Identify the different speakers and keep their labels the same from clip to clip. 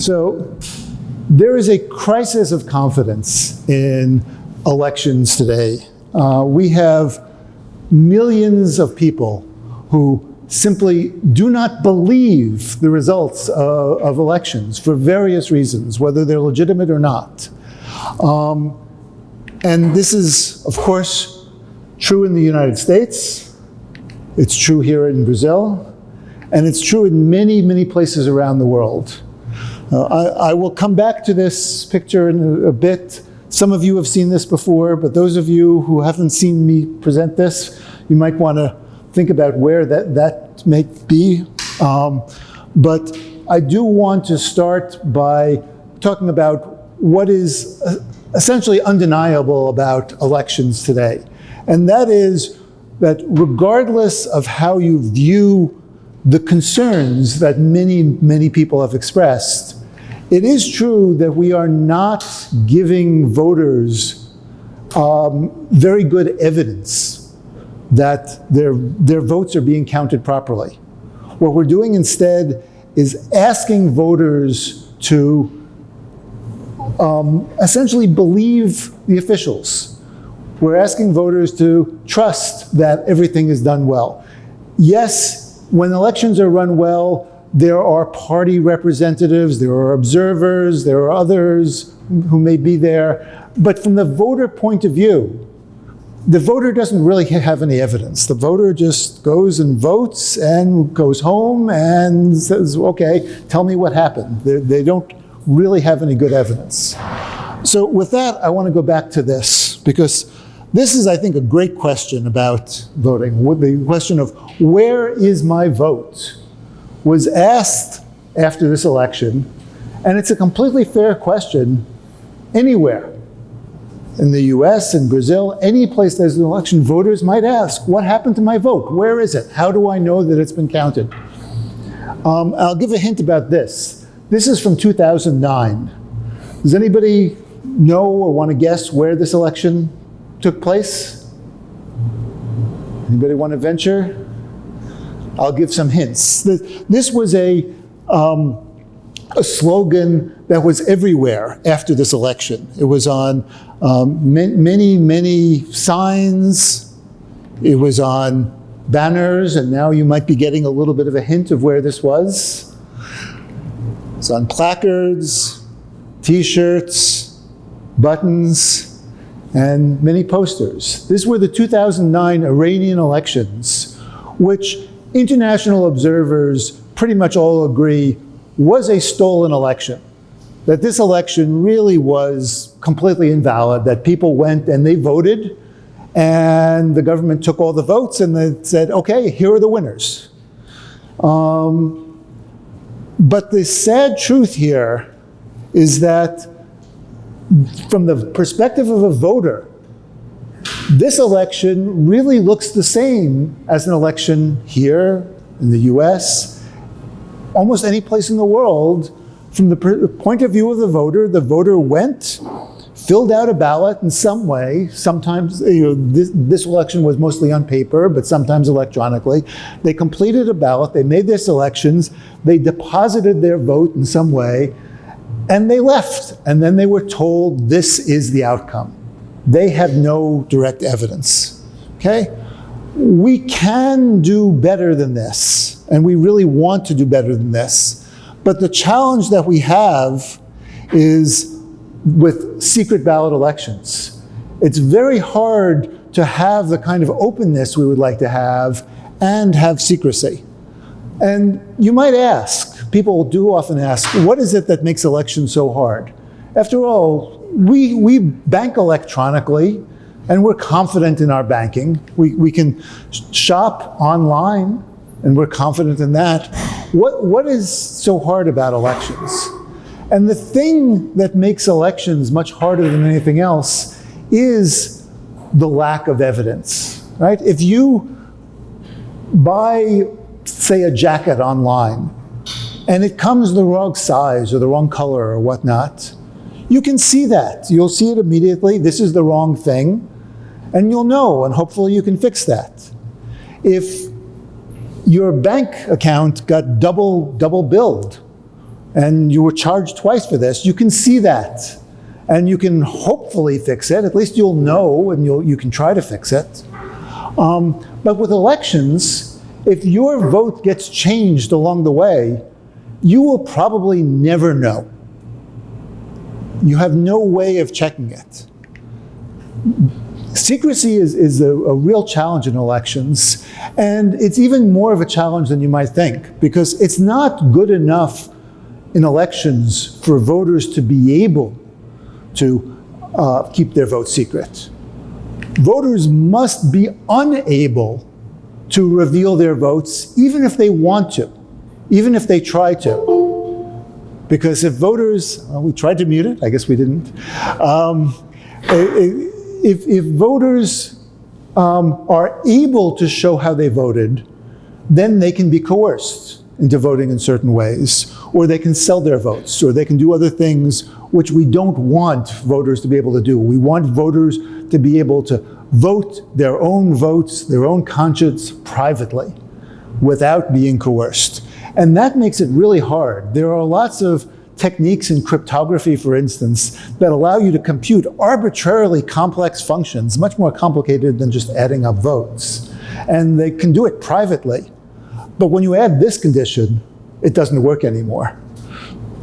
Speaker 1: So there is a crisis of confidence in elections today. We have millions of people who simply do not believe the results of elections for various reasons, whether they're legitimate or not. And this is, of course, true in the United States. It's true here in Brazil. And it's true in many, many places around the world. I will come back to this picture in a bit. Some of you have seen this before, but those of you who haven't seen me present this, you might want to think about where that may be. But I do want to start by talking about what is essentially undeniable about elections today. And that is that regardless of how you view the concerns that many, many people have expressed, it is true that we are not giving voters very good evidence that their votes are being counted properly. What we're doing instead is asking voters to essentially believe the officials. We're asking voters to trust that everything is done well. Yes, when elections are run well, there are party representatives, there are observers, there are others who may be there. But from the voter point of view, the voter doesn't really have any evidence. The voter just goes and votes and goes home and says, okay, tell me what happened. They don't really have any good evidence. So with that, I want to go back to this, because this is, I think, a great question about voting. The question of where is my vote was asked after this election, and it's a completely fair question anywhere. In the US, in Brazil, any place there's an election, voters might ask, what happened to my vote? Where is it? How do I know that it's been counted? I'll give a hint about this. This is from 2009. Does anybody know or want to guess where this election took place? Anybody want to venture? I'll give some hints. This was a slogan that was everywhere after this election. It was on many, many signs. It was on banners, and now you might be getting a little bit of a hint of where this was. It's on placards, t-shirts, buttons, and many posters. These were the 2009 Iranian elections, which international observers pretty much all agree was a stolen election. That this election really was completely invalid, that people went and they voted, and the government took all the votes and they said, okay, here are the winners. But the sad truth here is that from the perspective of a voter, this election really looks the same as an election here in the US, almost any place in the world. From the point of view of the voter went, filled out a ballot in some way. Sometimes, this election was mostly on paper, but sometimes electronically. They completed a ballot, they made their selections, they deposited their vote in some way, and they left. And then they were told this is the outcome. They had no direct evidence, okay? We can do better than this, and we really want to do better than this. But the challenge that we have is with secret ballot elections. It's very hard to have the kind of openness we would like to have and have secrecy. And you might ask, people do often ask, what is it that makes elections so hard? After all, we bank electronically, and we're confident in our banking. We can shop online, and we're confident in that. What is so hard about elections? And the thing that makes elections much harder than anything else is the lack of evidence, right? If you buy, say, a jacket online, and it comes the wrong size or the wrong color or whatnot, you can see that. You'll see it immediately. This is the wrong thing. And you'll know, and hopefully you can fix that. If your bank account got double billed, and you were charged twice for this, you can see that. And you can hopefully fix it. At least you'll know, and you can try to fix it. But with elections, if your vote gets changed along the way, you will probably never know. You have no way of checking it. Secrecy is a real challenge in elections, and it's even more of a challenge than you might think, because it's not good enough in elections for voters to be able to keep their vote secret. Voters must be unable to reveal their votes, even if they want to, even if they try to. Because if voters, we tried to mute it, I guess we didn't. If voters are able to show how they voted, then they can be coerced into voting in certain ways, or they can sell their votes, or they can do other things which we don't want voters to be able to do. We want voters to be able to vote their own votes, their own conscience privately, without being coerced. And that makes it really hard. There are lots of techniques in cryptography, for instance, that allow you to compute arbitrarily complex functions, much more complicated than just adding up votes. And they can do it privately. But when you add this condition, it doesn't work anymore.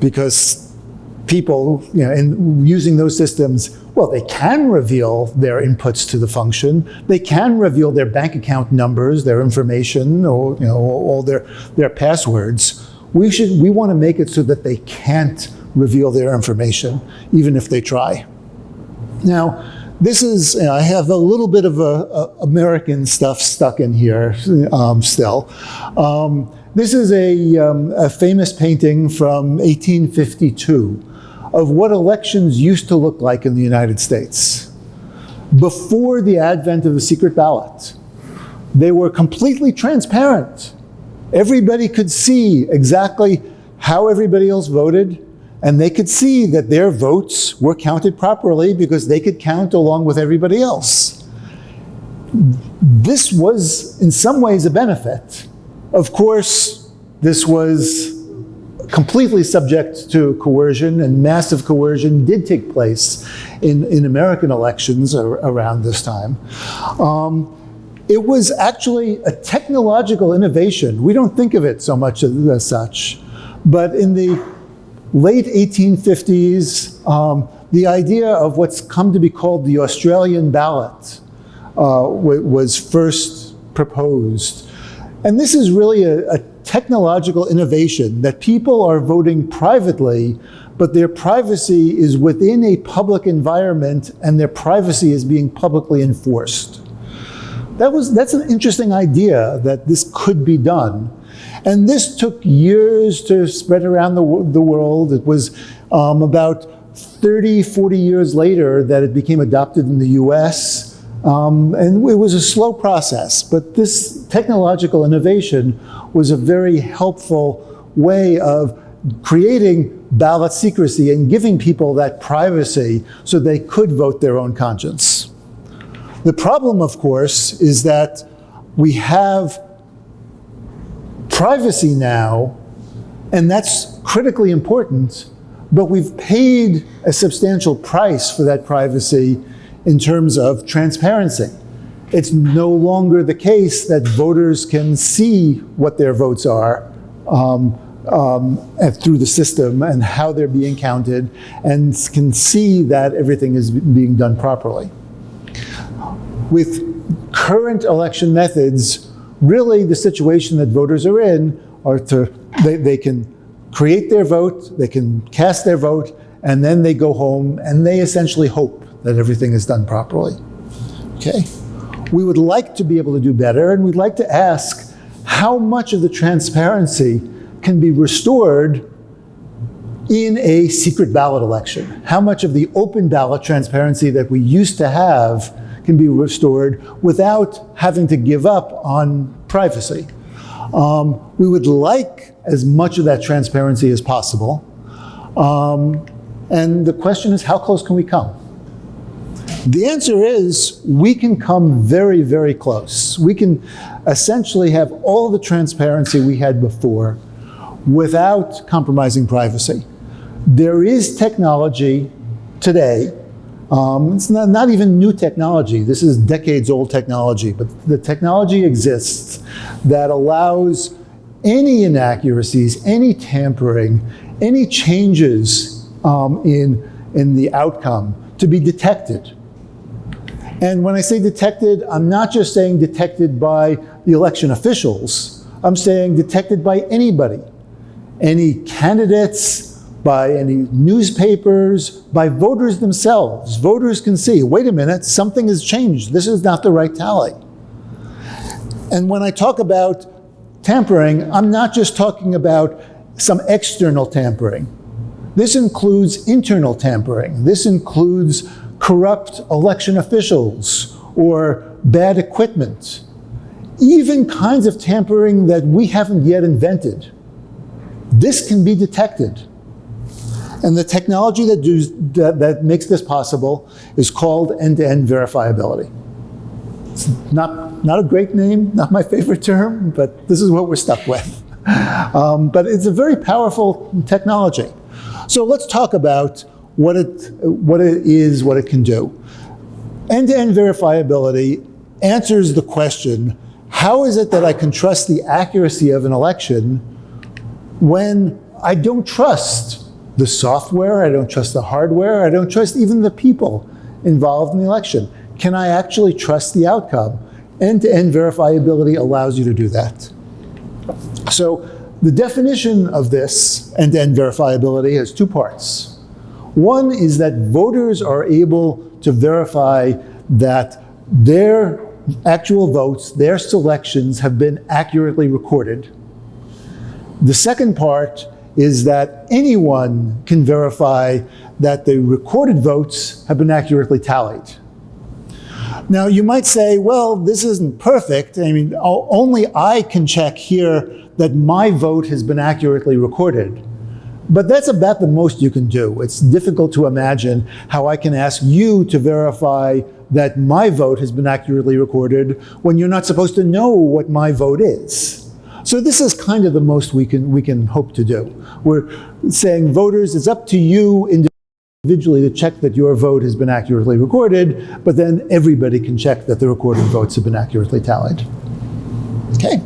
Speaker 1: Because people, in using those systems, well, they can reveal their inputs to the function. They can reveal their bank account numbers, their information, or all their passwords. We want to make it so that they can't reveal their information, even if they try. Now, this is, I have a little bit of American stuff stuck in here still. This is a famous painting from 1852 of what elections used to look like in the United States. Before the advent of the secret ballot, they were completely transparent. Everybody could see exactly how everybody else voted, and they could see that their votes were counted properly because they could count along with everybody else. This was, in some ways, a benefit. Of course, this was completely subject to coercion, and massive coercion did take place in American elections around this time. It was actually a technological innovation. We don't think of it so much as such, but in the late 1850s, the idea of what's come to be called the Australian ballot was first proposed. And this is really a technological innovation, that people are voting privately, but their privacy is within a public environment, and their privacy is being publicly enforced. That's an interesting idea, that this could be done. And this took years to spread around the world. It was about 30, 40 years later that it became adopted in the US. And it was a slow process, but this technological innovation was a very helpful way of creating ballot secrecy and giving people that privacy so they could vote their own conscience. The problem, of course, is that we have privacy now, and that's critically important, but we've paid a substantial price for that privacy in terms of transparency. It's no longer the case that voters can see what their votes are through the system and how they're being counted, and can see that everything is being done properly. With current election methods, really the situation that voters are in are they can create their vote, they can cast their vote, and then they go home and they essentially hope that everything is done properly. Okay? We would like to be able to do better, and we'd like to ask how much of the transparency can be restored in a secret ballot election. How much of the open ballot transparency that we used to have can be restored without having to give up on privacy. We would like as much of that transparency as possible. And the question is, how close can we come? The answer is, we can come very, very close. We can essentially have all the transparency we had before without compromising privacy. There is technology today. It's not even new technology. This is decades old technology, but the technology exists that allows any inaccuracies, any tampering, any changes in the outcome to be detected. And when I say detected, I'm not just saying detected by the election officials. I'm saying detected by anybody. Any candidates, by any newspapers, by voters themselves. Voters can see, wait a minute, something has changed. This is not the right tally. And when I talk about tampering, I'm not just talking about some external tampering. This includes internal tampering. This includes corrupt election officials or bad equipment. Even kinds of tampering that we haven't yet invented. This can be detected. And the technology that makes this possible is called end-to-end verifiability. It's not a great name, not my favorite term, but this is what we're stuck with. But it's a very powerful technology. So let's talk about what it is, what it can do. End-to-end verifiability answers the question, how is it that I can trust the accuracy of an election when I don't trust the software, I don't trust the hardware, I don't trust even the people involved in the election? Can I actually trust the outcome? End-to-end verifiability allows you to do that. So the definition of this end-to-end verifiability has two parts. One is that voters are able to verify that their actual votes, their selections have been accurately recorded. The second part is that anyone can verify that the recorded votes have been accurately tallied. Now you might say, well, this isn't perfect. I mean, only I can check here that my vote has been accurately recorded. But that's about the most you can do. It's difficult to imagine how I can ask you to verify that my vote has been accurately recorded when you're not supposed to know what my vote is. So this is kind of the most we can hope to do. We're saying, voters, it's up to you individually to check that your vote has been accurately recorded, but then everybody can check that the recorded votes have been accurately tallied. Okay.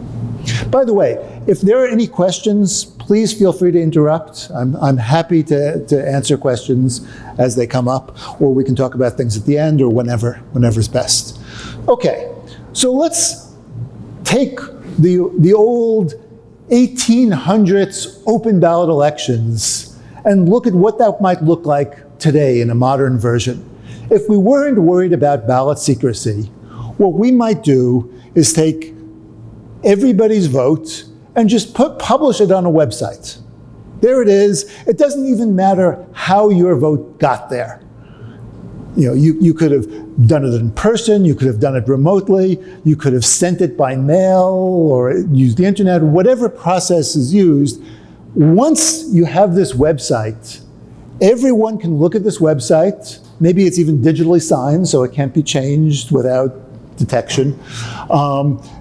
Speaker 1: By the way, if there are any questions, please feel free to interrupt. I'm happy to answer questions as they come up, or we can talk about things at the end, or whenever's best. Okay, so let's take the old 1800s open ballot elections and look at what that might look like today in a modern version. If we weren't worried about ballot secrecy, what we might do is take everybody's vote and just publish it on a website. There it is. It doesn't even matter how your vote got there. You know, you could have done it in person, you could have done it remotely, you could have sent it by mail or used the internet, whatever process is used. Once you have this website, everyone can look at this website. Maybe it's even digitally signed, so it can't be changed without detection.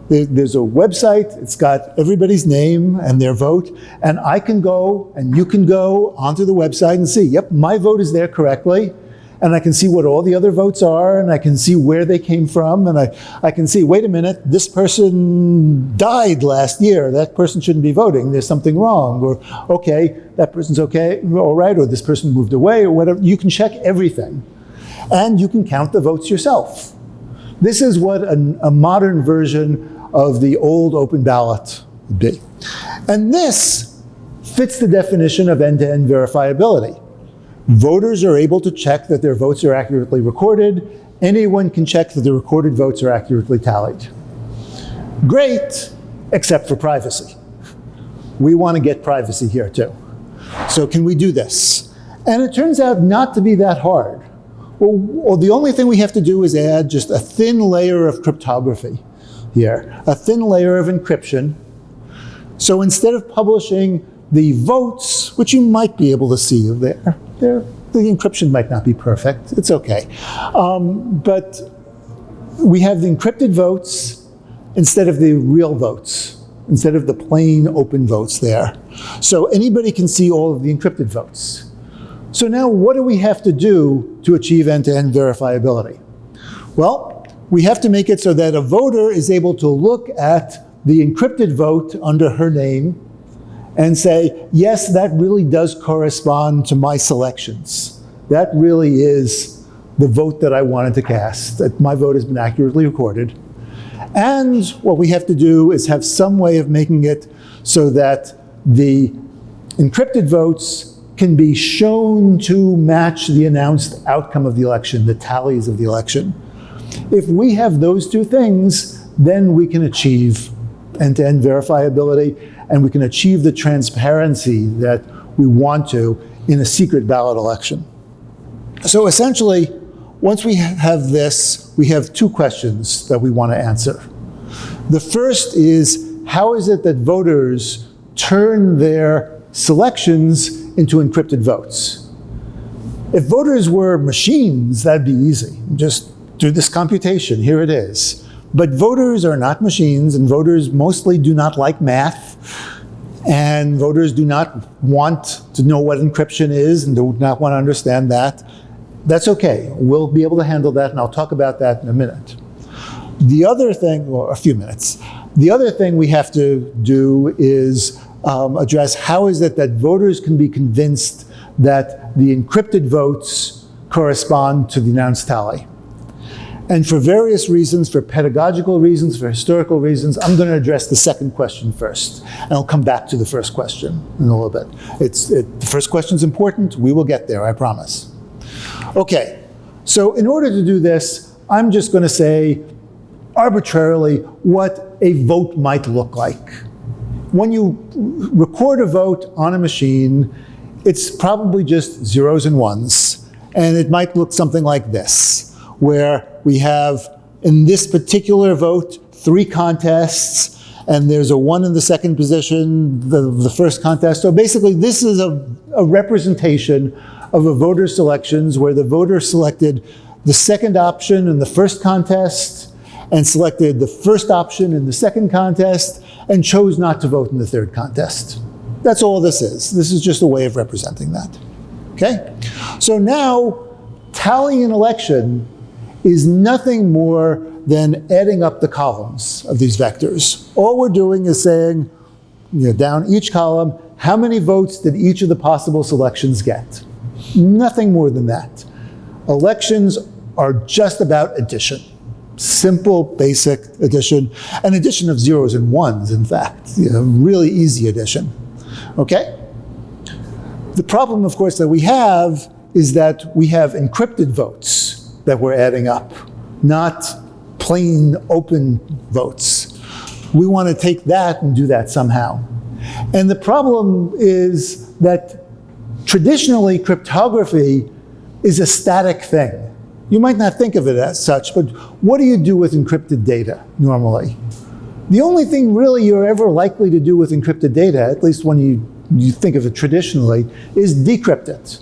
Speaker 1: There's a website, it's got everybody's name and their vote, and I can go and you can go onto the website and see, yep, my vote is there correctly, and I can see what all the other votes are, and I can see where they came from, and I can see, wait a minute, this person died last year, that person shouldn't be voting, there's something wrong, or okay, that person's okay, all right, or this person moved away, or whatever. You can check everything, and you can count the votes yourself. This is what a modern version of the old open ballot would be. And this fits the definition of end-to-end verifiability. Voters are able to check that their votes are accurately recorded. Anyone can check that the recorded votes are accurately tallied. Great, except for privacy. We want to get privacy here too. So can we do this? And it turns out not to be that hard. Well, the only thing we have to do is add just a thin layer of cryptography here, a thin layer of encryption. So instead of publishing the votes, which you might be able to see there, the encryption might not be perfect, it's okay. But we have the encrypted votes instead of the real votes. instead of the plain open votes there. So anybody can see all of the encrypted votes. So now what do we have to do to achieve end-to-end verifiability? Well, we have to make it so that a voter is able to look at the encrypted vote under her name and say, yes, that really does correspond to my selections. That really is the vote that I wanted to cast, that my vote has been accurately recorded. And what we have to do is have some way of making it so that the encrypted votes can be shown to match the announced outcome of the election, the tallies of the election. If we have those two things, then we can achieve end-to-end verifiability, and we can achieve the transparency that we want to in a secret ballot election. So essentially, once we have this, we have two questions that we want to answer. The first is, how is it that voters turn their selections into encrypted votes? If voters were machines, that'd be easy. Just do this computation, here it is. But voters are not machines, and voters mostly do not like math, and voters do not want to know what encryption is and do not want to understand that. That's okay, we'll be able to handle that, and I'll talk about that in a minute. The other thing, or a few minutes, the other thing we have to do is address how is it that voters can be convinced that the encrypted votes correspond to the announced tally. And for various reasons, for pedagogical reasons, for historical reasons, I'm going to address the second question first, and I'll come back to the first question in a little bit. The first question is important. We will get there, I promise. Okay, so in order to do this, I'm just going to say arbitrarily what a vote might look like. When you record a vote on a machine, it's probably just zeros and ones, and it might look something like this, where we have, in this particular vote, 3 contests, and there's a 1 in the second position, the first contest. So basically, this is a representation of a voter's selections where the voter selected the second option in the first contest and selected the first option in the second contest and chose not to vote in the third contest. That's all this is. This is just a way of representing that. Okay? So now, tallying an election is nothing more than adding up the columns of these vectors. All we're doing is saying, down each column, how many votes did each of the possible selections get? Nothing more than that. Elections are just about addition. Simple, basic addition. An addition of zeros and ones, in fact. Really easy addition. Okay? The problem, of course, that we have is that we have encrypted votes that we're adding up, not plain open votes. We want to take that and do that somehow. And the problem is that traditionally cryptography is a static thing. You might not think of it as such, but what do you do with encrypted data normally? The only thing really you're ever likely to do with encrypted data, at least when you think of it traditionally, is decrypt it.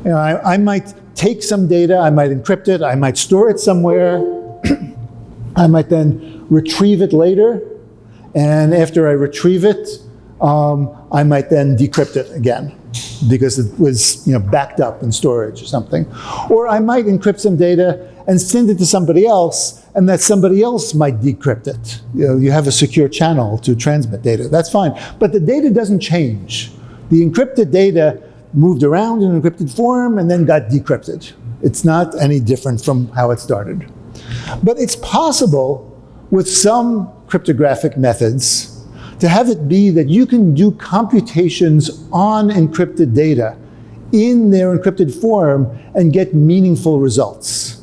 Speaker 1: I might take some data, I might encrypt it, I might store it somewhere, I might then retrieve it later, and after I retrieve it, I might then decrypt it again because it was backed up in storage or something. Or I might encrypt some data and send it to somebody else, and that somebody else might decrypt it. You have a secure channel to transmit data, that's fine. But the data doesn't change. The encrypted data moved around in an encrypted form and then got decrypted. It's not any different from how it started. But it's possible with some cryptographic methods to have it be that you can do computations on encrypted data in their encrypted form and get meaningful results.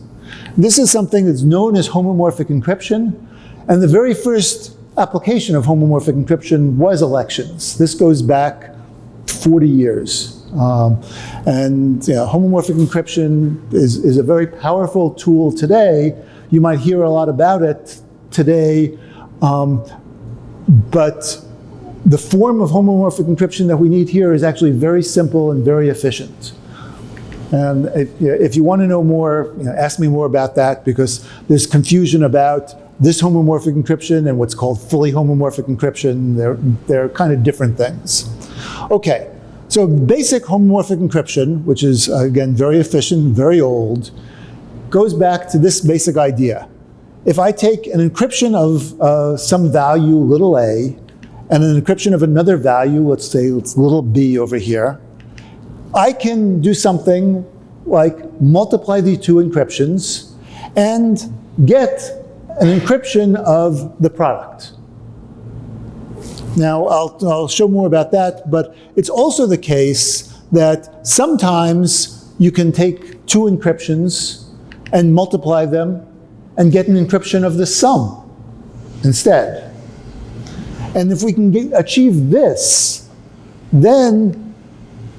Speaker 1: This is something that's known as homomorphic encryption, and the very first application of homomorphic encryption was elections. This goes back 40 years. Homomorphic encryption is a very powerful tool today. You might hear a lot about it today, but the form of homomorphic encryption that we need here is actually very simple and very efficient. And if you want to know more, ask me more about that, because there's confusion about this homomorphic encryption and what's called fully homomorphic encryption. They're kind of different things. Okay, so basic homomorphic encryption, which is, again, very efficient, very old, goes back to this basic idea. If I take an encryption of some value, little a, and an encryption of another value, let's say it's little b over here, I can do something like multiply the two encryptions and get an encryption of the product. Now, I'll show more about that, but it's also the case that sometimes you can take two encryptions and multiply them and get an encryption of the sum instead. And if we can achieve this, then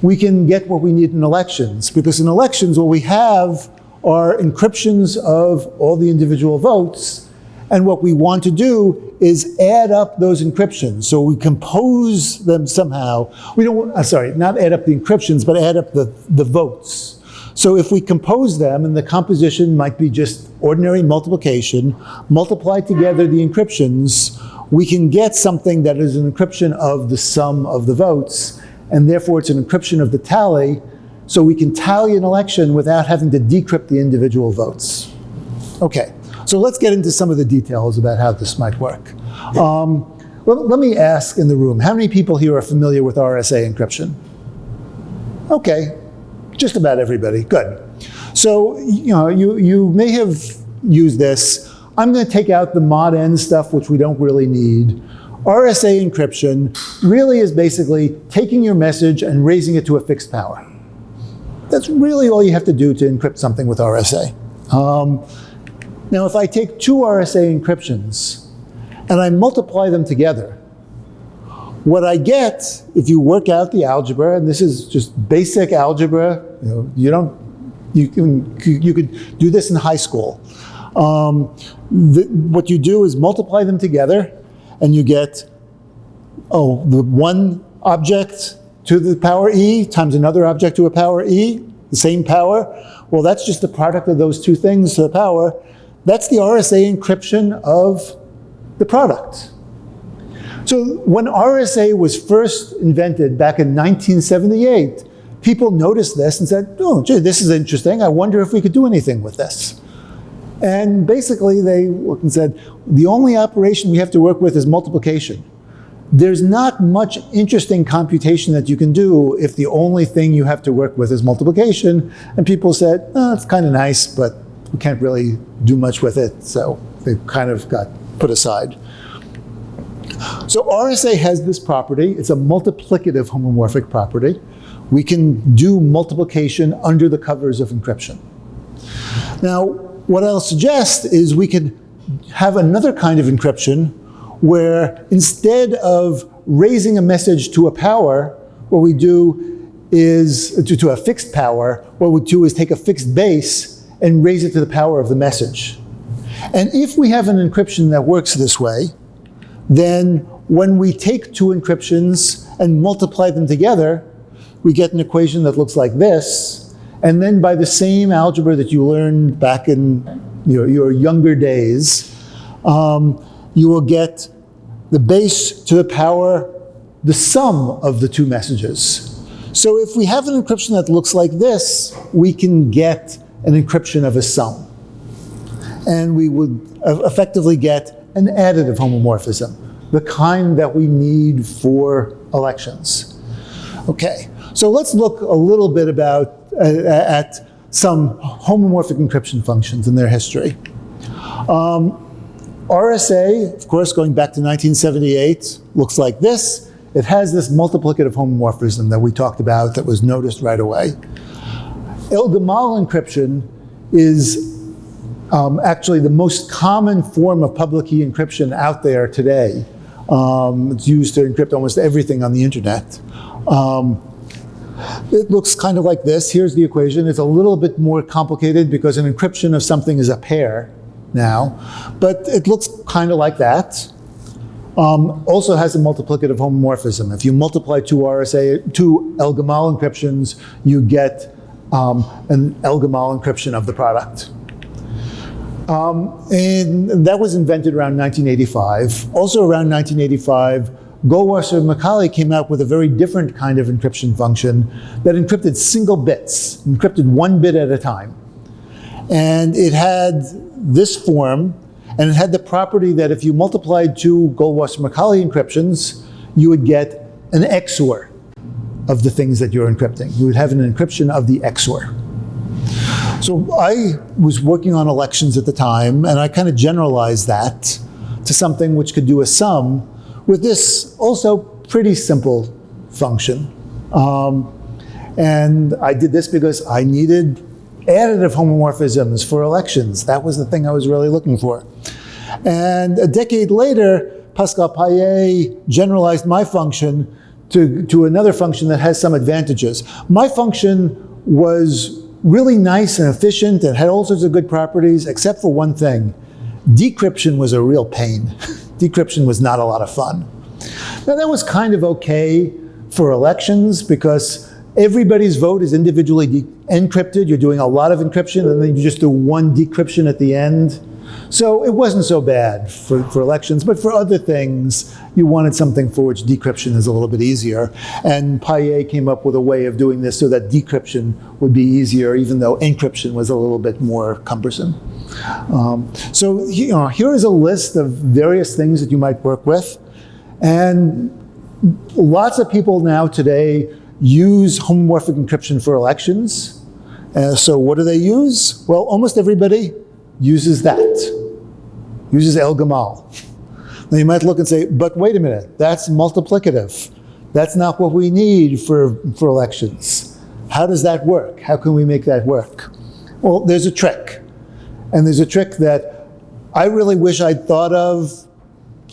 Speaker 1: we can get what we need in elections. Because in elections, what we have are encryptions of all the individual votes. And what we want to do is add up those encryptions. So we compose them somehow. We don't, sorry, not add up the encryptions, but add up the votes. So if we compose them, and the composition might be just ordinary multiplication, multiply together the encryptions, we can get something that is an encryption of the sum of the votes, and therefore it's an encryption of the tally, so we can tally an election without having to decrypt the individual votes. Okay, so let's get into some of the details about how this might work. Let me ask in the room, how many people here are familiar with RSA encryption? Okay. Just about everybody, good. So, you may have used this. I'm going to take out the mod n stuff, which we don't really need. RSA encryption really is basically taking your message and raising it to a fixed power. That's really all you have to do to encrypt something with RSA. Now, if I take two RSA encryptions and I multiply them together, what I get, if you work out the algebra, and this is just basic algebra, you could do this in high school. What you do is multiply them together, and you get, the one object to the power e times another object to a power e, the same power. Well, that's just the product of those two things to the power. That's the RSA encryption of the product. So when RSA was first invented back in 1978, people noticed this and said, oh, gee, this is interesting. I wonder if we could do anything with this. And basically they looked and said, the only operation we have to work with is multiplication. There's not much interesting computation that you can do if the only thing you have to work with is multiplication. And people said, oh, it's kind of nice, but we can't really do much with it. So they kind of got put aside. So RSA has this property. It's a multiplicative homomorphic property. We can do multiplication under the covers of encryption. Now, what I'll suggest is we could have another kind of encryption where instead of raising a message to a power, what we do is, to a fixed power, what we do is take a fixed base and raise it to the power of the message. And if we have an encryption that works this way, then when we take two encryptions and multiply them together, we get an equation that looks like this. And then by the same algebra that you learned back in your younger days, you will get the base to the power, the sum of the two messages. So if we have an encryption that looks like this, we can get an encryption of a sum. And we would effectively get an additive homomorphism, the kind that we need for elections. Okay, so let's look a little bit at some homomorphic encryption functions and their history. RSA, of course, going back to 1978, looks like this. It has this multiplicative homomorphism that we talked about that was noticed right away. El-Gamal encryption is actually the most common form of public key encryption out there today. It's used to encrypt almost everything on the internet. It looks kind of like this. Here's the equation. It's a little bit more complicated because an encryption of something is a pair now, but it looks kind of like that. Also has a multiplicative homomorphism. If you multiply two El-Gamal encryptions, you get an El-Gamal encryption of the product. And that was invented around 1985. Also around 1985, Goldwasser and Macaulay came out with a very different kind of encryption function that encrypted single bits, encrypted 1 bit at a time. And it had this form, and it had the property that if you multiplied 2 Goldwasser-Macaulay encryptions, you would get an XOR of the things that you're encrypting. You would have an encryption of the XOR. So I was working on elections at the time, and I kind of generalized that to something which could do a sum with this also pretty simple function. And I did this because I needed additive homomorphisms for elections. That was the thing I was really looking for. And a decade later, Pascal Payet generalized my function to another function that has some advantages. My function was really nice and efficient and had all sorts of good properties, except for one thing. Decryption was a real pain. Decryption was not a lot of fun. Now that was kind of okay for elections because everybody's vote is individually encrypted. You're doing a lot of encryption and then you just do one decryption at the end. So it wasn't so bad for elections, but for other things, you wanted something for which decryption is a little bit easier. And Payet came up with a way of doing this so that decryption would be easier, even though encryption was a little bit more cumbersome. So here is a list of various things that you might work with. And lots of people now today use homomorphic encryption for elections. So what do they use? Well, almost everybody uses that, uses El Gamal. Now you might look and say, but wait a minute, that's multiplicative. That's not what we need for elections. How does that work? How can we make that work? Well, there's a trick. And there's a trick that I really wish I'd thought of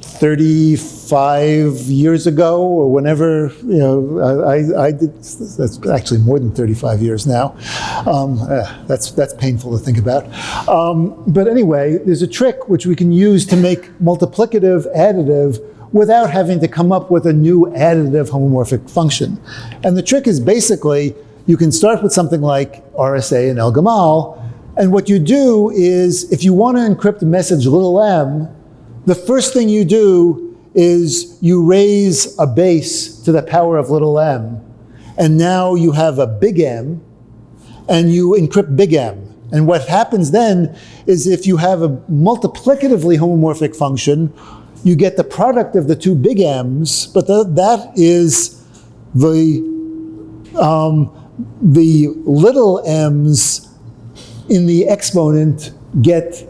Speaker 1: 35 years ago or whenever, I did, that's actually more than 35 years now. That's painful to think about. But anyway, there's a trick which we can use to make multiplicative additive without having to come up with a new additive homomorphic function. And the trick is basically, you can start with something like RSA and El Gamal, and what you do is, if you want to encrypt a message little m, the first thing you do is you raise a base to the power of little m, and now you have a big M, and you encrypt big M. And what happens then is if you have a multiplicatively homomorphic function, you get the product of the two big M's, but that is the little m's in the exponent get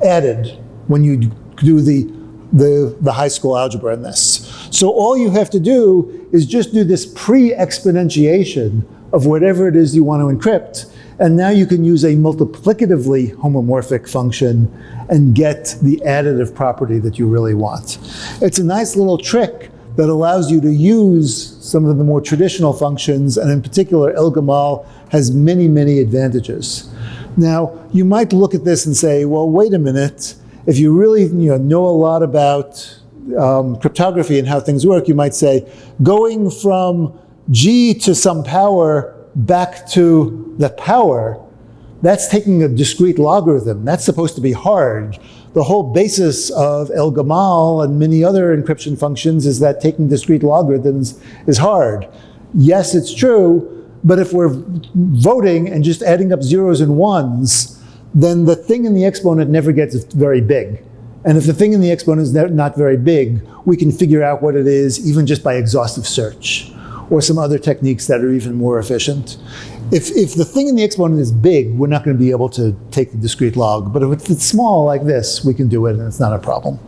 Speaker 1: added when you do the high school algebra in this. So all you have to do is just do this pre-exponentiation of whatever it is you want to encrypt, and now you can use a multiplicatively homomorphic function and get the additive property that you really want. It's a nice little trick that allows you to use some of the more traditional functions, and in particular, El Gamal has many, many advantages. Now, you might look at this and say, well, wait a minute. If you really know a lot about cryptography and how things work, you might say, going from G to some power back to the power, that's taking a discrete logarithm. That's supposed to be hard. The whole basis of El Gamal and many other encryption functions is that taking discrete logarithms is hard. Yes, it's true, but if we're voting and just adding up zeros and ones, then the thing in the exponent never gets very big. And if the thing in the exponent is not very big, we can figure out what it is even just by exhaustive search or some other techniques that are even more efficient. If the thing in the exponent is big, we're not going to be able to take the discrete log. But if it's small like this, we can do it and it's not a problem.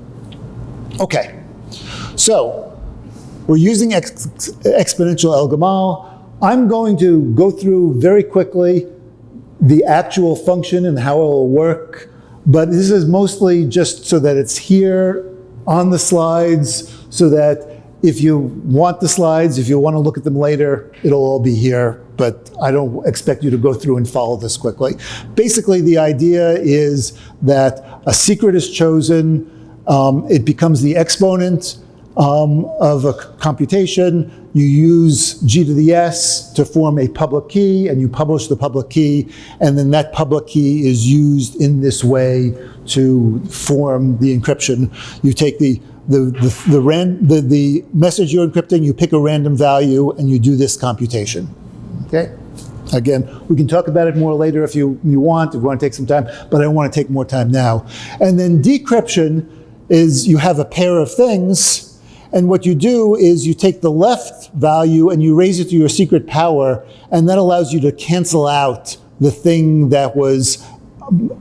Speaker 1: Okay, so we're using exponential El Gamal. I'm going to go through very quickly the actual function and how it will work, but this is mostly just so that it's here on the slides, so that if you want the slides, if you want to look at them later, it'll all be here, but I don't expect you to go through and follow this quickly. Basically, the idea is that a secret is chosen, it becomes the exponent of a computation, you use G to the S to form a public key, and you publish the public key, and then that public key is used in this way to form the encryption. You take the message you're encrypting, you pick a random value, and you do this computation. Okay? Again, we can talk about it more later if you want to take some time, but I don't want to take more time now. And then decryption is you have a pair of things, and what you do is you take the left value and you raise it to your secret power, and that allows you to cancel out the thing that was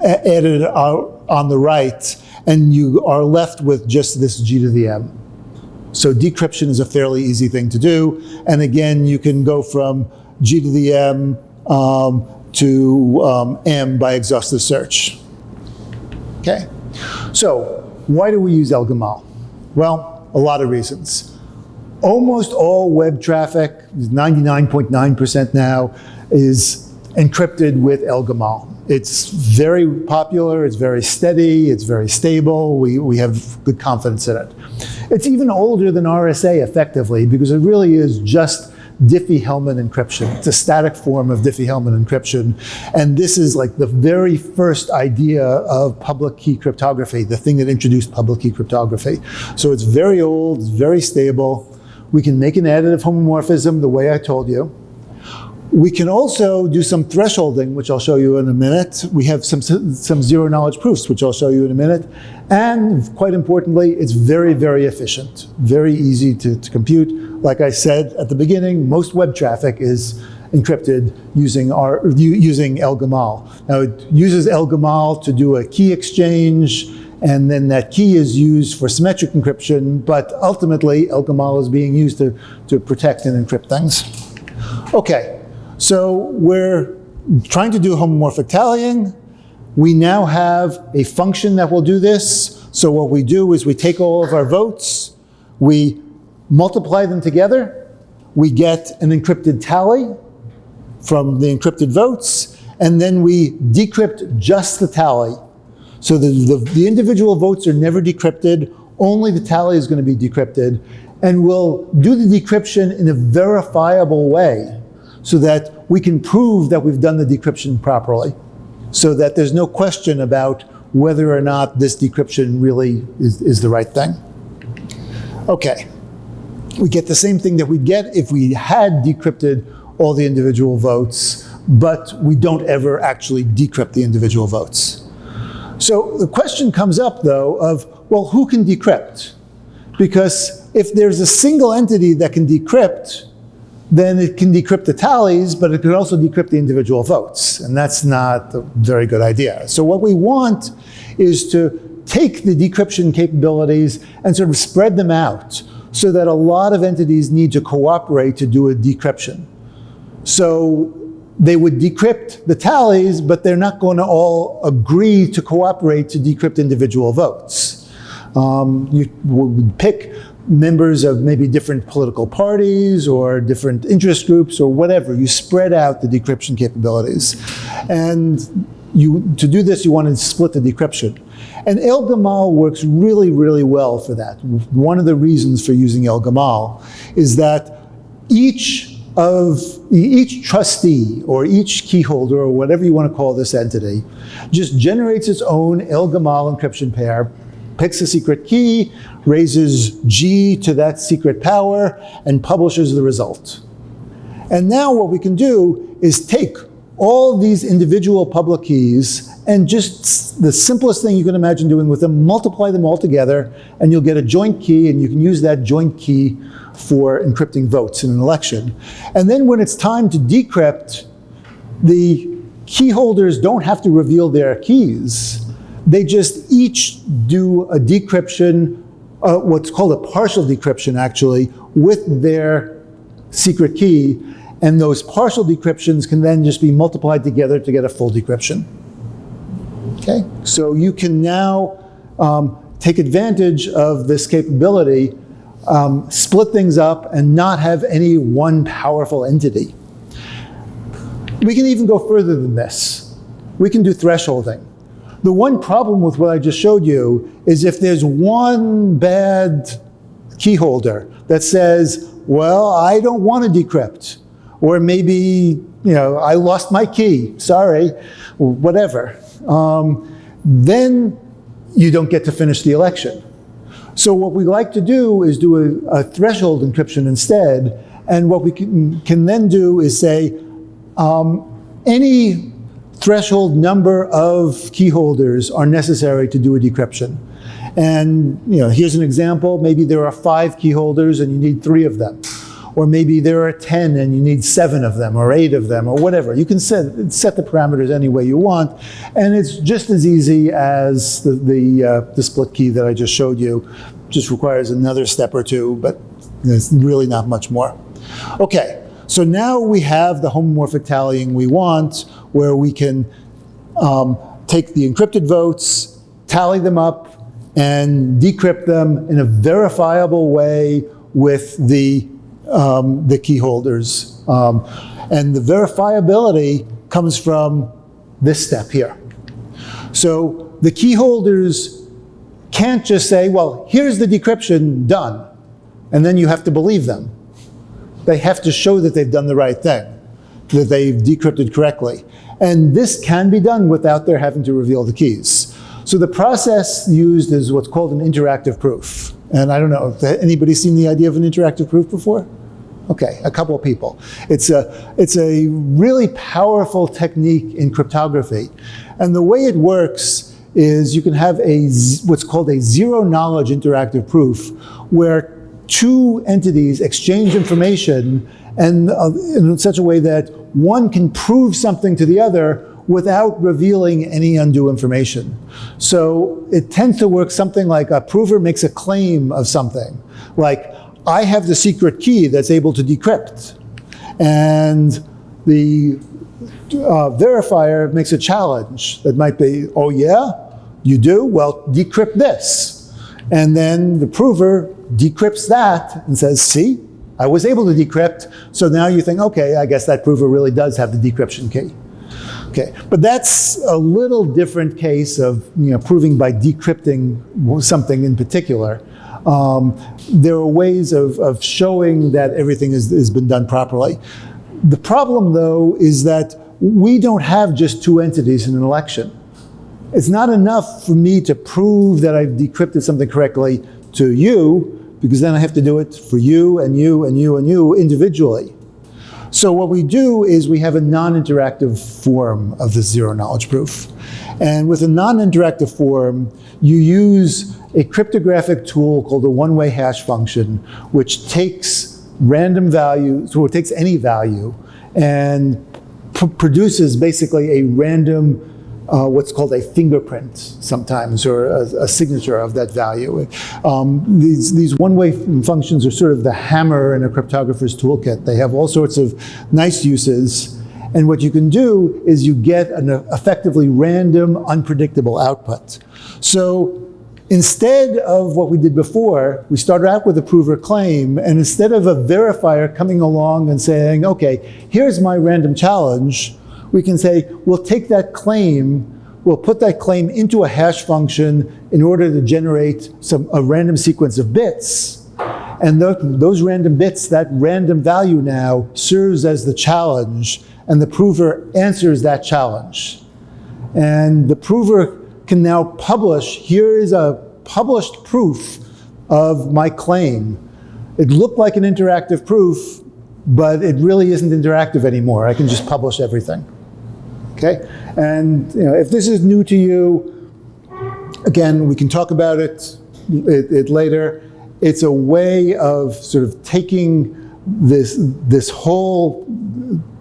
Speaker 1: added on the right, and you are left with just this G to the M. So decryption is a fairly easy thing to do, and again, you can go from G to the M to M by exhaustive search. Okay, so why do we use El Gamal? Well, a lot of reasons. Almost all web traffic, 99.9% now, is encrypted with El Gamal. It's very popular, it's very steady, it's very stable, we have good confidence in it. It's even older than RSA effectively, because it really is just Diffie-Hellman encryption. It's a static form of Diffie-Hellman encryption. And this is like the very first idea of public key cryptography, the thing that introduced public key cryptography. So it's very old, it's very stable. We can make an additive homomorphism the way I told you. We can also do some thresholding, which I'll show you in a minute. We have some zero knowledge proofs, which I'll show you in a minute. And quite importantly, it's very, very efficient, very easy to compute. Like I said at the beginning, most web traffic is encrypted using El Gamal. Now it uses El Gamal to do a key exchange, and then that key is used for symmetric encryption, but ultimately El Gamal is being used to protect and encrypt things. Okay. So we're trying to do homomorphic tallying. We now have a function that will do this. So what we do is we take all of our votes, we multiply them together, we get an encrypted tally from the encrypted votes, and then we decrypt just the tally. So the individual votes are never decrypted, only the tally is going to be decrypted, and we'll do the decryption in a verifiable way, so that we can prove that we've done the decryption properly, so that there's no question about whether or not this decryption really is the right thing. Okay, we get the same thing that we'd get if we had decrypted all the individual votes, but we don't ever actually decrypt the individual votes. So the question comes up, though, of, well, who can decrypt? Because if there's a single entity that can decrypt, then it can decrypt the tallies, but it can also decrypt the individual votes. And that's not a very good idea. So what we want is to take the decryption capabilities and sort of spread them out so that a lot of entities need to cooperate to do a decryption. So they would decrypt the tallies, but they're not going to all agree to cooperate to decrypt individual votes. You would pick members of maybe different political parties or different interest groups or whatever. You spread out the decryption capabilities. And to do this, you want to split the decryption. And El Gamal works really, really well for that. One of the reasons for using El Gamal is that each trustee or each key holder or whatever you want to call this entity just generates its own El Gamal encryption pair, picks a secret key, raises G to that secret power, and publishes the result. And now what we can do is take all these individual public keys and just the simplest thing you can imagine doing with them, multiply them all together, and you'll get a joint key, and you can use that joint key for encrypting votes in an election. And then when it's time to decrypt, the key holders don't have to reveal their keys. They just each do a decryption, what's called a partial decryption actually, with their secret key, and those partial decryptions can then just be multiplied together to get a full decryption. Okay, so you can now take advantage of this capability, split things up, and not have any one powerful entity. We can even go further than this. We can do thresholding. The one problem with what I just showed you is if there's one bad key holder that says, well, I don't want to decrypt. Or maybe, I lost my key, sorry, whatever. Then you don't get to finish the election. So what we like to do is do a threshold encryption instead. And what we can then do is say, any threshold number of key holders are necessary to do a decryption. And here's an example. Maybe there are 5 key holders and you need 3 of them. Or maybe there are 10 and you need 7 of them or 8 of them or whatever. You can set the parameters any way you want. And it's just as easy as the split key that I just showed you. Just requires another step or two, but there's really not much more. Okay, so now we have the homomorphic tallying we want, where we can take the encrypted votes, tally them up, and decrypt them in a verifiable way with the key holders. And the verifiability comes from this step here. So the key holders can't just say, well, here's the decryption done, and then you have to believe them. They have to show that they've done the right thing, that they've decrypted correctly. And this can be done without their having to reveal the keys. So the process used is what's called an interactive proof. And I don't know, has anybody seen the idea of an interactive proof before? Okay, a couple of people. It's a really powerful technique in cryptography. And the way it works is you can have what's called a zero-knowledge interactive proof, where 2 entities exchange information and in such a way that one can prove something to the other without revealing any undue information. So it tends to work something like a prover makes a claim of something, like, I have the secret key that's able to decrypt. And the verifier makes a challenge that might be, oh yeah, you do? Well, decrypt this. And then the prover decrypts that and says, see, I was able to decrypt. So now you think, okay, I guess that prover really does have the decryption key. Okay, but that's a little different case of proving by decrypting something in particular. There are ways of showing that everything has been done properly. The problem, though, is that we don't have just 2 entities in an election. It's not enough for me to prove that I've decrypted something correctly to you, because then I have to do it for you and you and you and you individually. So what we do is we have a non-interactive form of the zero-knowledge proof. And with a non-interactive form, you use a cryptographic tool called a one-way hash function, which takes random values, or it takes any value, and produces basically a random, what's called a fingerprint sometimes, or a signature of that value. These one-way functions are sort of the hammer in a cryptographer's toolkit. They have all sorts of nice uses. And what you can do is you get an effectively random, unpredictable output. So instead of what we did before, we started out with a prover claim, and instead of a verifier coming along and saying, okay, here's my random challenge, we can say, we'll take that claim, we'll put that claim into a hash function in order to generate a random sequence of bits. And those random bits, that random value now serves as the challenge, and the prover answers that challenge. And the prover can now publish, here is a published proof of my claim. It looked like an interactive proof, but it really isn't interactive anymore. I can just publish everything. Okay? And if this is new to you, again, we can talk about it later. It's a way of sort of taking this whole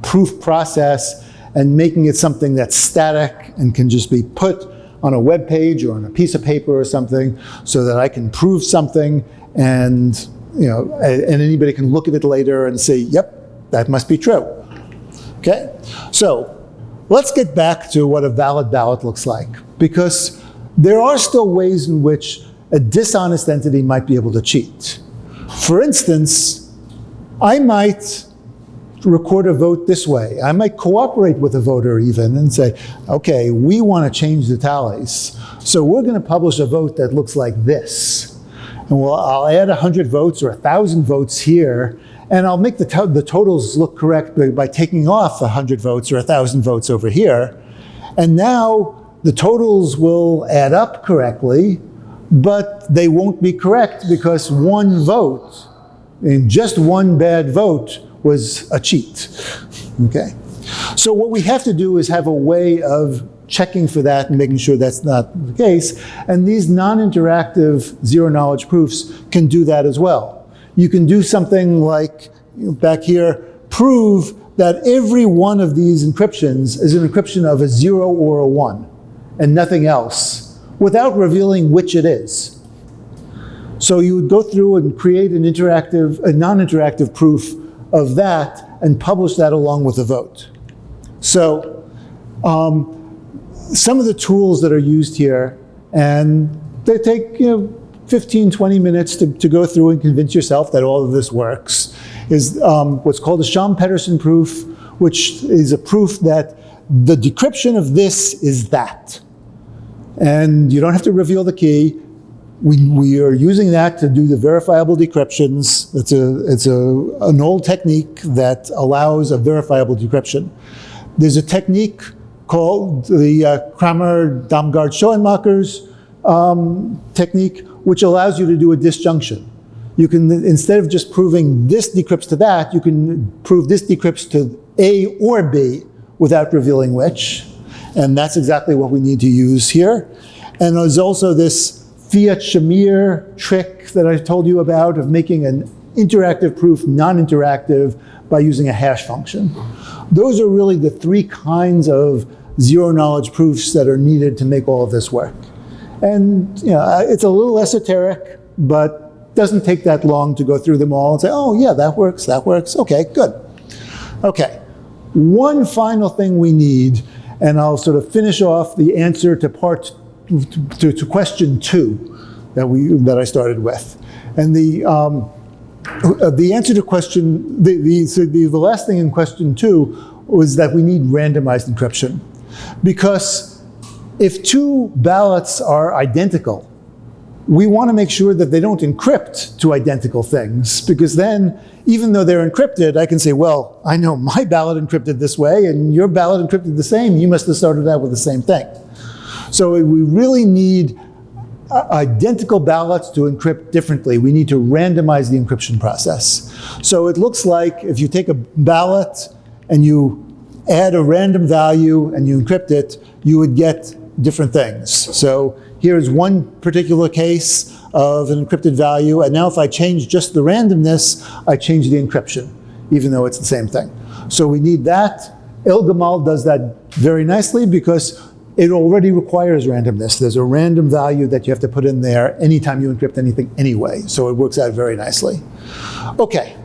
Speaker 1: proof process and making it something that's static and can just be put on a web page or on a piece of paper or something, so that I can prove something, and and anybody can look at it later and say, yep, that must be true. Okay? So let's get back to what a valid ballot looks like, because there are still ways in which a dishonest entity might be able to cheat. For instance, I might record a vote this way. I might cooperate with a voter even and say, okay, we want to change the tallies. So we're going to publish a vote that looks like this. And I'll add 100 votes or 1,000 votes here, And I'll make the totals look correct by taking off 100 votes or 1,000 votes over here. And now the totals will add up correctly, but they won't be correct because one vote, and just one bad vote, was a cheat, okay? So what we have to do is have a way of checking for that and making sure that's not the case. And these non-interactive zero-knowledge proofs can do that as well. You can do something like, back here, prove that every one of these encryptions is an encryption of a 0 or a 1 and nothing else, without revealing which it is. So you would go through and create a non-interactive proof of that and publish that along with the vote. So some of the tools that are used here, and they take 15, 20 minutes to go through and convince yourself that all of this works, is what's called a Shum-Pedersen proof, which is a proof that the decryption of this is that. And you don't have to reveal the key. We are using that to do the verifiable decryptions. It's an old technique that allows a verifiable decryption. There's a technique called the Kramer-Damgard-Schoenmakers technique, which allows you to do a disjunction. You can, instead of just proving this decrypts to that, you can prove this decrypts to A or B without revealing which. And that's exactly what we need to use here. And there's also this Fiat-Shamir trick that I told you about of making an interactive proof non-interactive by using a hash function. Those are really the three kinds of zero-knowledge proofs that are needed to make all of this work. And it's a little esoteric, but doesn't take that long to go through them all and say, oh yeah, that works, okay, good. Okay, one final thing we need, and I'll sort of finish off the answer to to question 2 that I started with. And the answer to question, the last thing in question 2 was that we need randomized encryption. Because if 2 ballots are identical, we want to make sure that they don't encrypt 2 identical things, because then, even though they're encrypted, I can say, well, I know my ballot encrypted this way, and your ballot encrypted the same. You must have started out with the same thing. So we really need identical ballots to encrypt differently. We need to randomize the encryption process. So it looks like if you take a ballot and you add a random value and you encrypt it, you would get different things. So here's one particular case of an encrypted value, and now if I change just the randomness, I change the encryption, even though it's the same thing. So we need that. Ilgamal does that very nicely because it already requires randomness. There's a random value that you have to put in there anytime you encrypt anything anyway, so it works out very nicely. Okay,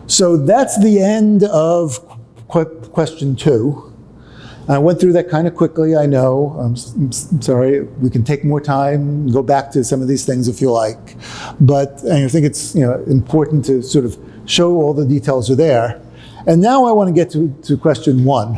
Speaker 1: so that's the end of question 2. I went through that kind of quickly, I know. I'm sorry, we can take more time, go back to some of these things if you like. But I think it's important to sort of show all the details are there. And now I want to get to question 1,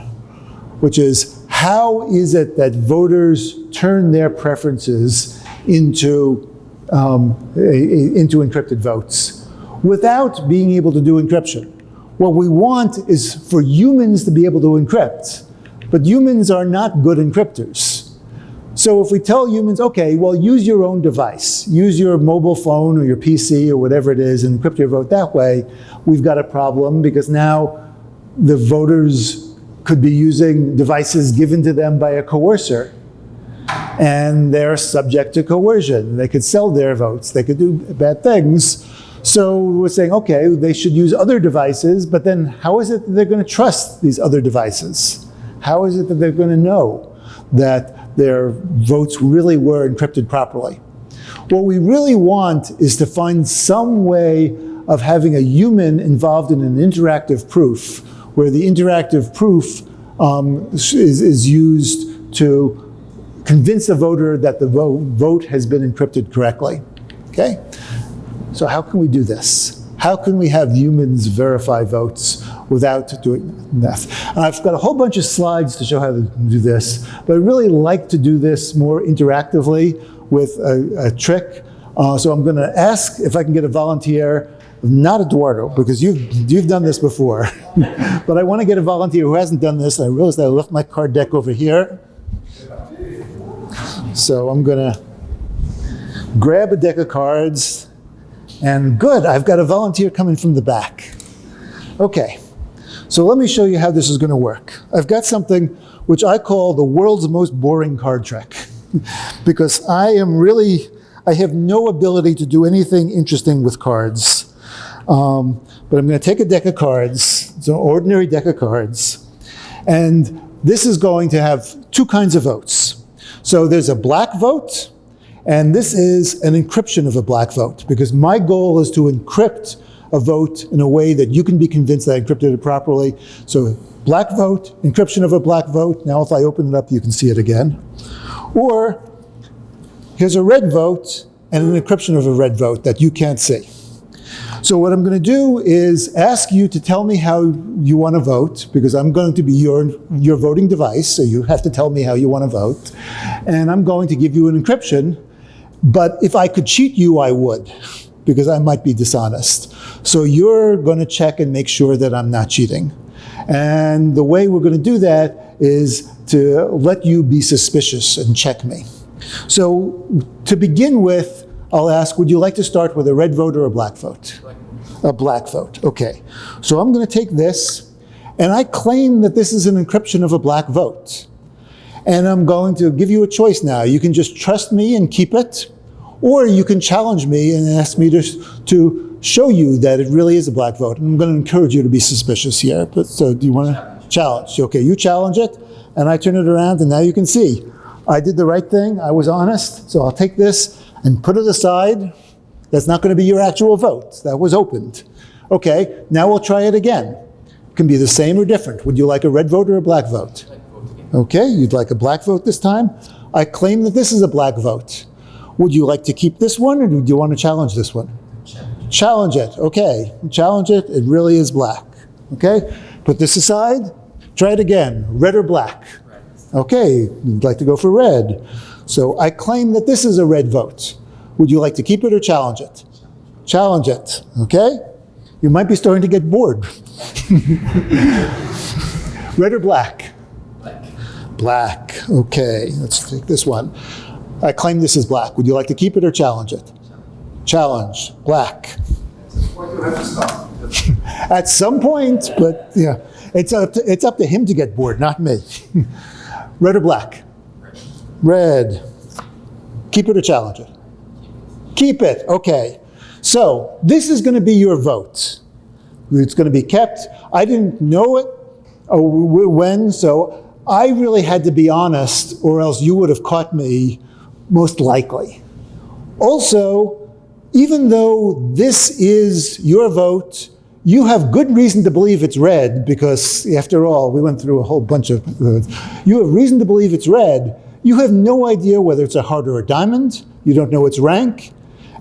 Speaker 1: which is, how is it that voters turn their preferences into encrypted votes without being able to do encryption? What we want is for humans to be able to encrypt. But humans are not good encryptors. So if we tell humans, okay, well, use your own device, use your mobile phone or your PC or whatever it is and encrypt your vote that way, we've got a problem because now the voters could be using devices given to them by a coercer. And they're subject to coercion. They could sell their votes. They could do bad things. So we're saying, okay, they should use other devices, but then how is it that they're going to trust these other devices? How is it that they're going to know that their votes really were encrypted properly? What we really want is to find some way of having a human involved in an interactive proof, where the interactive proof is used to convince a voter that the vote has been encrypted correctly. Okay? So how can we do this? How can we have humans verify votes without doing that? And I've got a whole bunch of slides to show how to do this, but I really like to do this more interactively with a trick. So I'm going to ask if I can get a volunteer Not Eduardo, because you've done this before. But I want to get a volunteer who hasn't done this. I realized I left my card deck over here. So I'm going to grab a deck of cards. And good, I've got a volunteer coming from the back. Okay, so let me show you how this is going to work. I've got something which I call the world's most boring card trick. Because I have no ability to do anything interesting with cards. But I'm going to take a deck of cards. It's an ordinary deck of cards. And this is going to have two kinds of votes. So there's a black vote, and this is an encryption of a black vote, because my goal is to encrypt a vote in a way that you can be convinced that I encrypted it properly. So black vote, encryption of a black vote. Now if I open it up, you can see it again. Or here's a red vote and an encryption of a red vote that you can't see. So what I'm going to do is ask you to tell me how you want to vote, because I'm going to be your voting device, so you have to tell me how you want to vote. And I'm going to give you an encryption, but if I could cheat you, I would, because I might be dishonest. So you're going to check and make sure that I'm not cheating. And the way we're going to do that is to let you be suspicious and check me. So to begin with, I'll ask, would you like to start with a red vote or a black vote? A black vote, okay. So I'm going to take this, and I claim that this is an encryption of a black vote. And I'm going to give you a choice now. You can just trust me and keep it, or you can challenge me and ask me to show you that it really is a black vote. And I'm going to encourage you to be suspicious here. But so do you want to challenge? Okay, you challenge it, and I turn it around, and now you can see. I did the right thing, I was honest, so I'll take this and put it aside. That's not going to be your actual vote. That was opened. Okay, now we'll try it again. It can be the same or different. Would you like a red vote or a black vote? Okay, you'd like a black vote this time. I claim that this is a black vote. Would you like to keep this one, or do you want to challenge this one? Challenge it, okay. Challenge it, it really is black. Okay, put this aside, try it again. Red or black? Okay, you'd like to go for red. So I claim that this is a red vote. Would you like to keep it or challenge it? Challenge it, okay? You might be starting to get bored. Red or black?
Speaker 2: Black.
Speaker 1: Black, okay, let's take this one. I claim this is black. Would you like to keep it or challenge it? Challenge, black. At some point, but yeah, it's up to him to get bored, not me. Red or black? Red. Keep it or challenge it? Keep it, okay. So this is going to be your vote. It's going to be kept. I didn't know it when, so I really had to be honest, or else you would have caught me most likely. Also, even though this is your vote, you have good reason to believe it's red, because after all, we went through a whole bunch of, you have reason to believe it's red. You have no idea whether it's a heart or a diamond. You don't know its rank.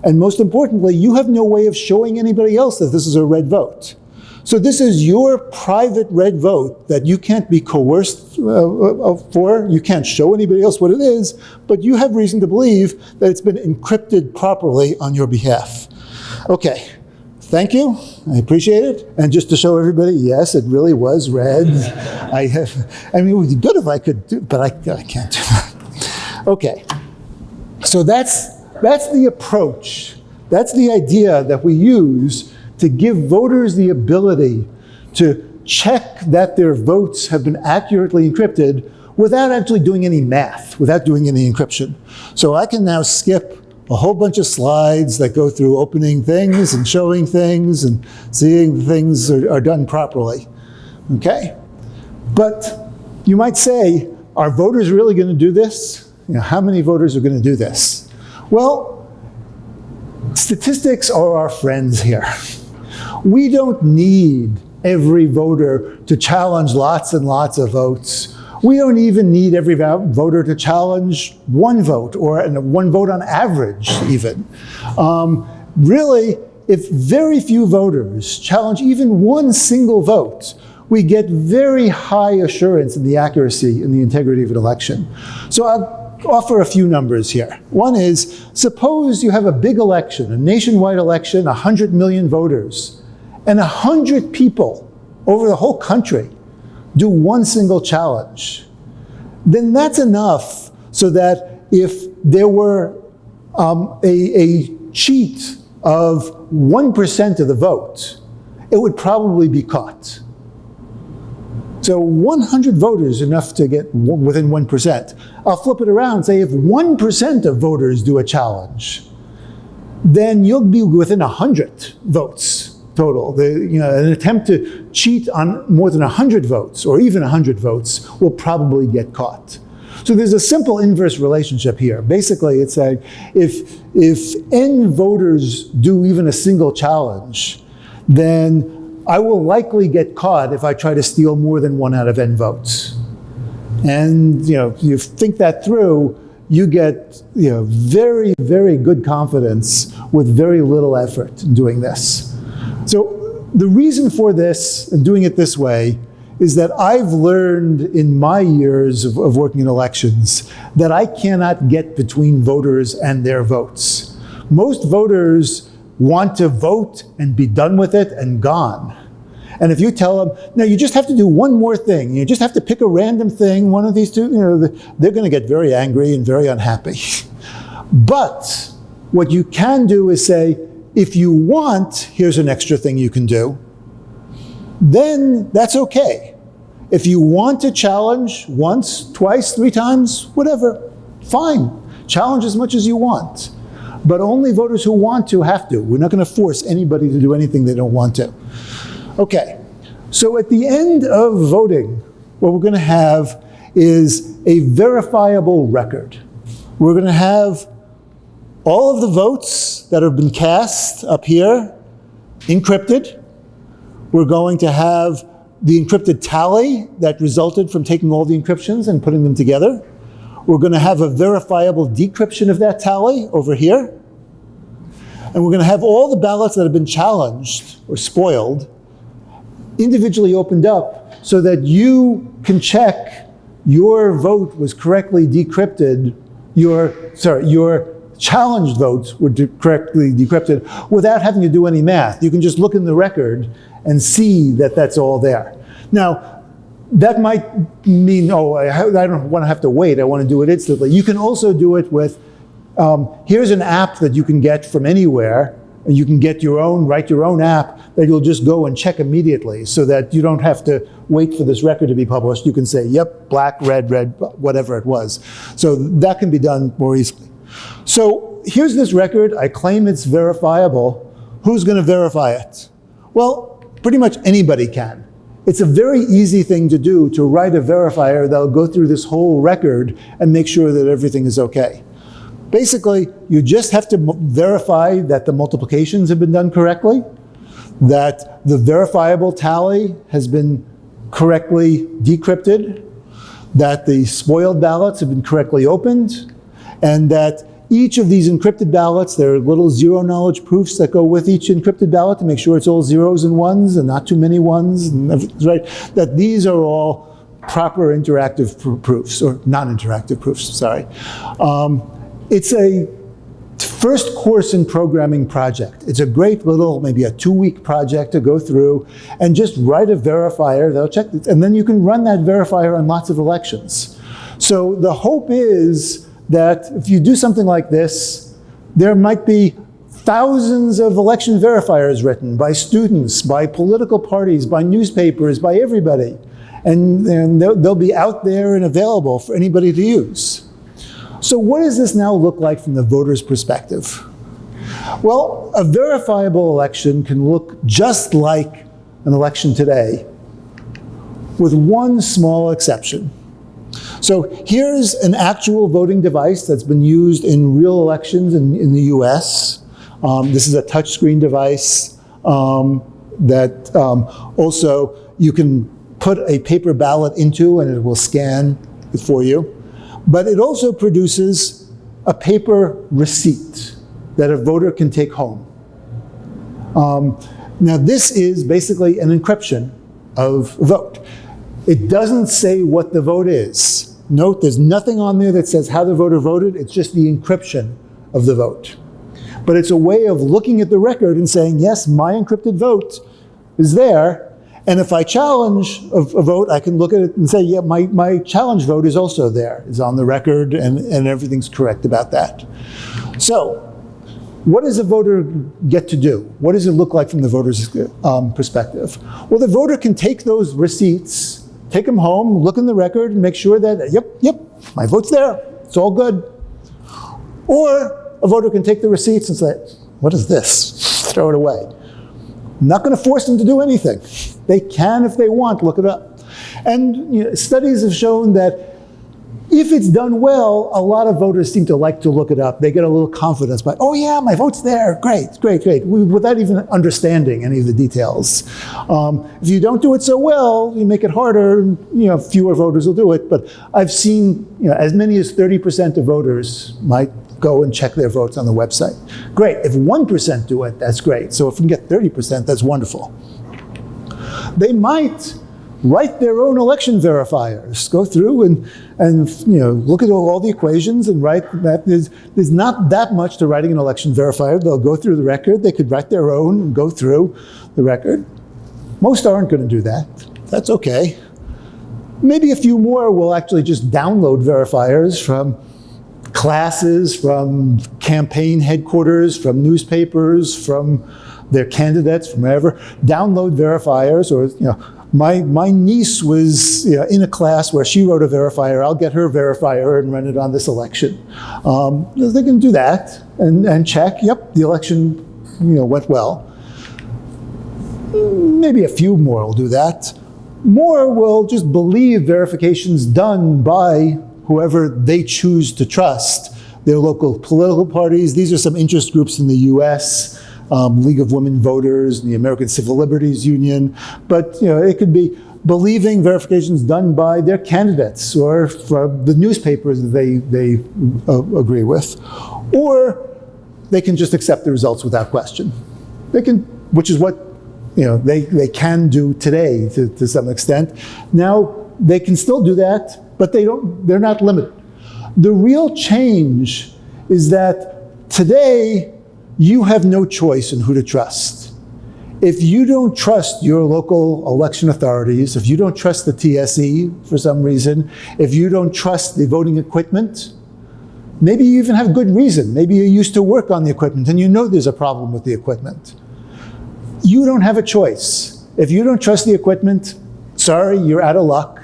Speaker 1: And most importantly, you have no way of showing anybody else that this is a red vote. So this is your private red vote that you can't be coerced for. You can't show anybody else what it is, but you have reason to believe that it's been encrypted properly on your behalf. Okay, thank you. I appreciate it. And just to show everybody, yes, it really was red. I mean, it would be good if I could do, but I can't do that. Okay, so that's the approach. That's the idea that we use to give voters the ability to check that their votes have been accurately encrypted without actually doing any math, without doing any encryption. So I can now skip a whole bunch of slides that go through opening things and showing things and seeing things are done properly, okay? But you might say, are voters really going to do this? You know, how many voters are going to do this? Well, statistics are our friends here. We don't need every voter to challenge lots and lots of votes. We don't even need every voter to challenge one vote, or one vote on average even. Really, if very few voters challenge even one single vote, we get very high assurance in the accuracy and the integrity of an election. So offer a few numbers here. One is, suppose you have a big election, a nationwide election, 100 million voters, and 100 people over the whole country do one single challenge. Then that's enough so that if there were a cheat of 1% of the vote, it would probably be caught. So 100 voters enough to get within 1%. I'll flip it around and say if 1% of voters do a challenge, then you'll be within 100 votes total. An attempt to cheat on more than 100 votes or even 100 votes will probably get caught. So there's a simple inverse relationship here. Basically, it's like if n voters do even a single challenge, then I will likely get caught if I try to steal more than 1 out of n votes. And you think that through, you get very, very good confidence with very little effort in doing this. So the reason for this and doing it this way is that I've learned in my years of working in elections that I cannot get between voters and their votes. Most voters want to vote and be done with it and gone. And if you tell them, no, you just have to do one more thing, you just have to pick a random thing, one of these two, they're going to get very angry and very unhappy. But what you can do is say, if you want, here's an extra thing you can do, then that's okay. If you want to challenge once, twice, 3 times, whatever, fine. Challenge as much as you want. But only voters who want to have to. We're not going to force anybody to do anything they don't want to. Okay, so at the end of voting, what we're going to have is a verifiable record. We're going to have all of the votes that have been cast up here encrypted. We're going to have the encrypted tally that resulted from taking all the encryptions and putting them together. We're going to have a verifiable decryption of that tally over here. And we're going to have all the ballots that have been challenged or spoiled individually opened up so that you can check your vote was correctly decrypted, your challenged votes were correctly decrypted without having to do any math. You can just look in the record and see that that's all there. Now, that might mean, oh, I don't want to have to wait, I want to do it instantly. You can also do it with, here's an app that you can get from anywhere, and you can get your own, write your own app that you'll just go and check immediately so that you don't have to wait for this record to be published. You can say, yep, black, red, whatever it was. So that can be done more easily. So here's this record. I claim it's verifiable. Who's going to verify it? Well, pretty much anybody can. It's a very easy thing to do, to write a verifier that'll go through this whole record and make sure that everything is okay. Basically, you just have to verify that the multiplications have been done correctly, that the verifiable tally has been correctly decrypted, that the spoiled ballots have been correctly opened, and that each of these encrypted ballots, there are little zero-knowledge proofs that go with each encrypted ballot to make sure it's all zeros and ones and not too many ones, right? That these are all proper interactive proofs, or non-interactive proofs, sorry. It's a first course in programming project. It's a great little, maybe a 2-week project to go through and just write a verifier, they'll check it, and then you can run that verifier on lots of elections. So the hope is that if you do something like this, there might be thousands of election verifiers written by students, by political parties, by newspapers, by everybody. And they'll be out there and available for anybody to use. So what does this now look like from the voter's perspective? Well, a verifiable election can look just like an election today, with one small exception. So here's an actual voting device that's been used in real elections in the US. This is a touchscreen device that also you can put a paper ballot into and it will scan it for you. But it also produces a paper receipt that a voter can take home. Now this is basically an encryption of a vote. It doesn't say what the vote is. note, there's nothing on there that says how the voter voted. It's just the encryption of the vote. But it's a way of looking at the record and saying, yes, my encrypted vote is there. And if I challenge a vote, I can look at it and say, yeah, my challenge vote is also there. It's on the record, and everything's correct about that. So, what does a voter get to do? What does it look like from the voter's perspective? Well, the voter can take those receipts, take them home, look in the record, and make sure that, yep, my vote's there. It's all good. Or a voter can take the receipts and say, what is this? Throw it away. I'm not going to force them to do anything. They can, if they want, look it up. And studies have shown that if it's done well, a lot of voters seem to like to look it up. They get a little confidence by, oh yeah, my vote's there, great, without even understanding any of the details. If you don't do it so well, you make it harder, fewer voters will do it. But I've seen as many as 30% of voters might go and check their votes on the website. Great, if 1% do it, that's great. So if we can get 30%, that's wonderful. They might write their own election verifiers, go through and look at all the equations and write that. There's not that much to writing an election verifier. They'll go through the record. They could write their own and go through the record. Most aren't going to do that. That's okay. Maybe a few more will actually just download verifiers from classes, from campaign headquarters, from newspapers, from their candidates, from wherever. Download verifiers, or my niece was in a class where she wrote a verifier. I'll get her verifier and run it on this election. They can do that and check, yep, the election went well. Maybe a few more will do that. More will just believe verifications done by whoever they choose to trust, their local political parties. These are some interest groups in the US, League of Women Voters, the American Civil Liberties Union. But it could be believing verifications done by their candidates or from the newspapers that they agree with. Or they can just accept the results without question. They can, which is what they can do today to some extent. Now, they can still do that, but they're not limited. The real change is that today, you have no choice in who to trust. If you don't trust your local election authorities, if you don't trust the TSE for some reason, if you don't trust the voting equipment, maybe you even have good reason. Maybe you used to work on the equipment and there's a problem with the equipment. You don't have a choice. If you don't trust the equipment, sorry, you're out of luck.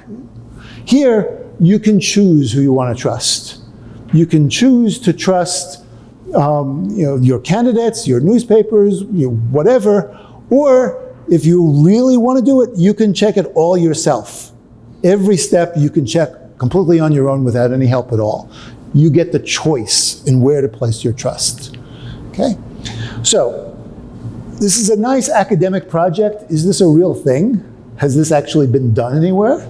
Speaker 1: Here, you can choose who you want to trust. You can choose to trust your candidates, your newspapers, whatever, or if you really want to do it, you can check it all yourself. Every step you can check completely on your own without any help at all. You get the choice in where to place your trust. Okay? So, this is a nice academic project. Is this a real thing? Has this actually been done anywhere?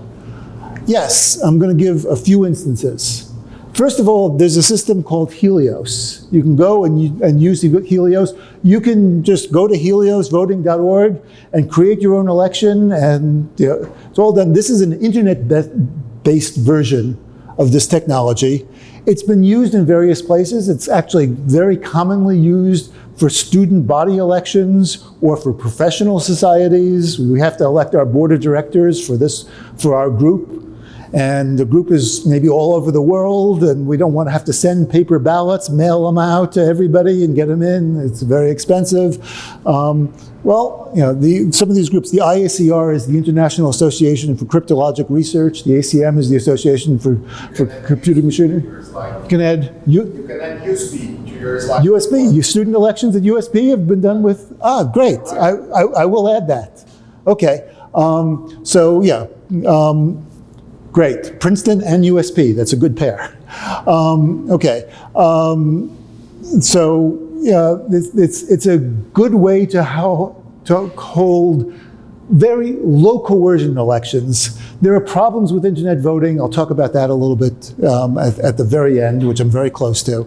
Speaker 1: Yes, I'm going to give a few instances. First of all, there's a system called Helios. You can go and use Helios. You can just go to heliosvoting.org and create your own election, and it's all done. This is an internet-based version of this technology. It's been used in various places. It's actually very commonly used for student body elections or for professional societies. We have to elect our board of directors for our group. And the group is maybe all over the world, and we don't want to have to send paper ballots, mail them out to everybody and get them in. It's very expensive. Some of these groups, the IACR is the International Association for Cryptologic Research. The ACM is the Association for Computer Machinery. You can add USP to your slide. USP, student elections at USP have been done with, great. I will add that. Okay, great, Princeton and USP, that's a good pair. It's a good way to hold very low coercion elections. There are problems with internet voting. I'll talk about that a little bit at the very end, which I'm very close to.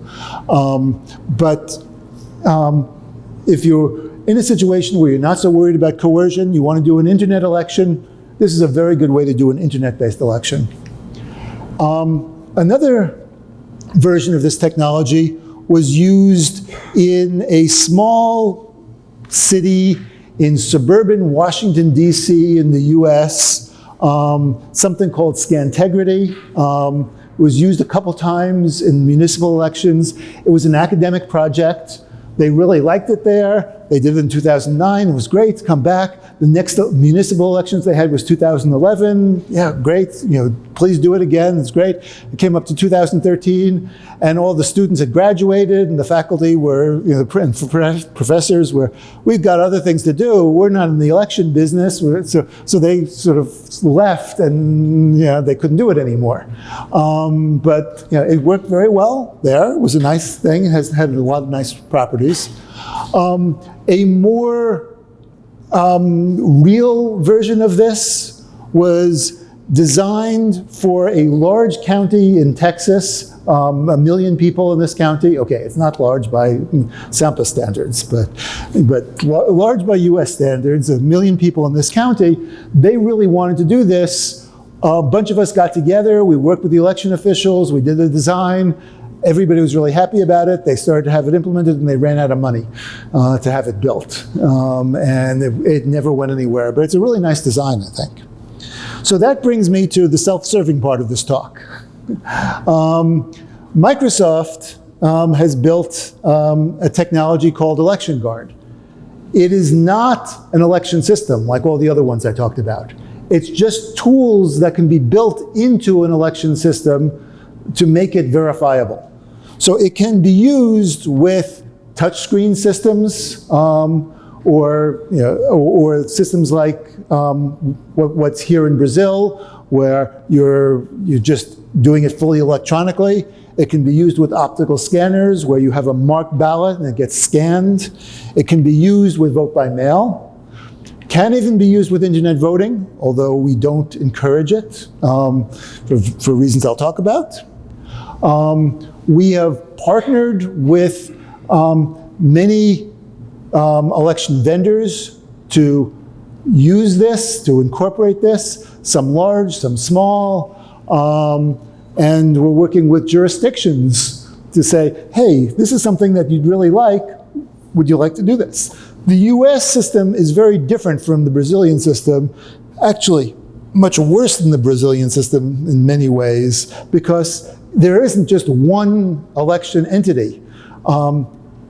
Speaker 1: If you're in a situation where you're not so worried about coercion, you want to do an internet election, this is a very good way to do an internet-based election. Another version of this technology was used in a small city in suburban Washington, D.C. in the US, something called Scantegrity. It was used a couple times in municipal elections. It was an academic project. They really liked it there. They did it in 2009. It was great. Come back. The next municipal elections they had was 2011. Yeah, great. Please do it again. It's great. It came up to 2013, and all the students had graduated, and the faculty were, the professors were, we've got other things to do. We're not in the election business. So they sort of left, and they couldn't do it anymore. But it worked very well there. It was a nice thing. It had a lot of nice properties. A more real version of this was designed for a large county in Texas, 1 million people in this county. Okay, it's not large by Sampa standards, but large by US standards, 1 million people in this county. They really wanted to do this. A bunch of us got together, we worked with the election officials, we did the design. Everybody was really happy about it. They started to have it implemented, and they ran out of money to have it built. And it never went anywhere, but it's a really nice design, I think. So that brings me to the self-serving part of this talk. Microsoft has built a technology called Election Guard. It is not an election system like all the other ones I talked about. It's just tools that can be built into an election system to make it verifiable. So it can be used with touchscreen systems or systems like what's here in Brazil, where you're just doing it fully electronically. It can be used with optical scanners, where you have a marked ballot and it gets scanned. It can be used with vote by mail. Can even be used with internet voting, although we don't encourage it for reasons I'll talk about. We have partnered with many election vendors to use this, to incorporate this, some large, some small, and we're working with jurisdictions to say, hey, this is something that you'd really like. Would you like to do this? The US system is very different from the Brazilian system, actually much worse than the Brazilian system in many ways, because there isn't just one election entity.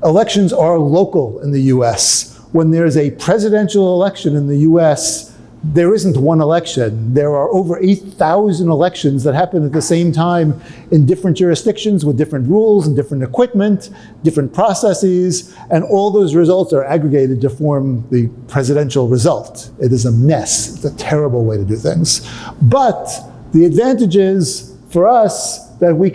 Speaker 1: Elections are local in the US. When there's a presidential election in the US, there isn't one election. There are over 8,000 elections that happen at the same time in different jurisdictions with different rules and different equipment, different processes, and all those results are aggregated to form the presidential result. It is a mess. It's a terrible way to do things. But the advantage is, for us, that we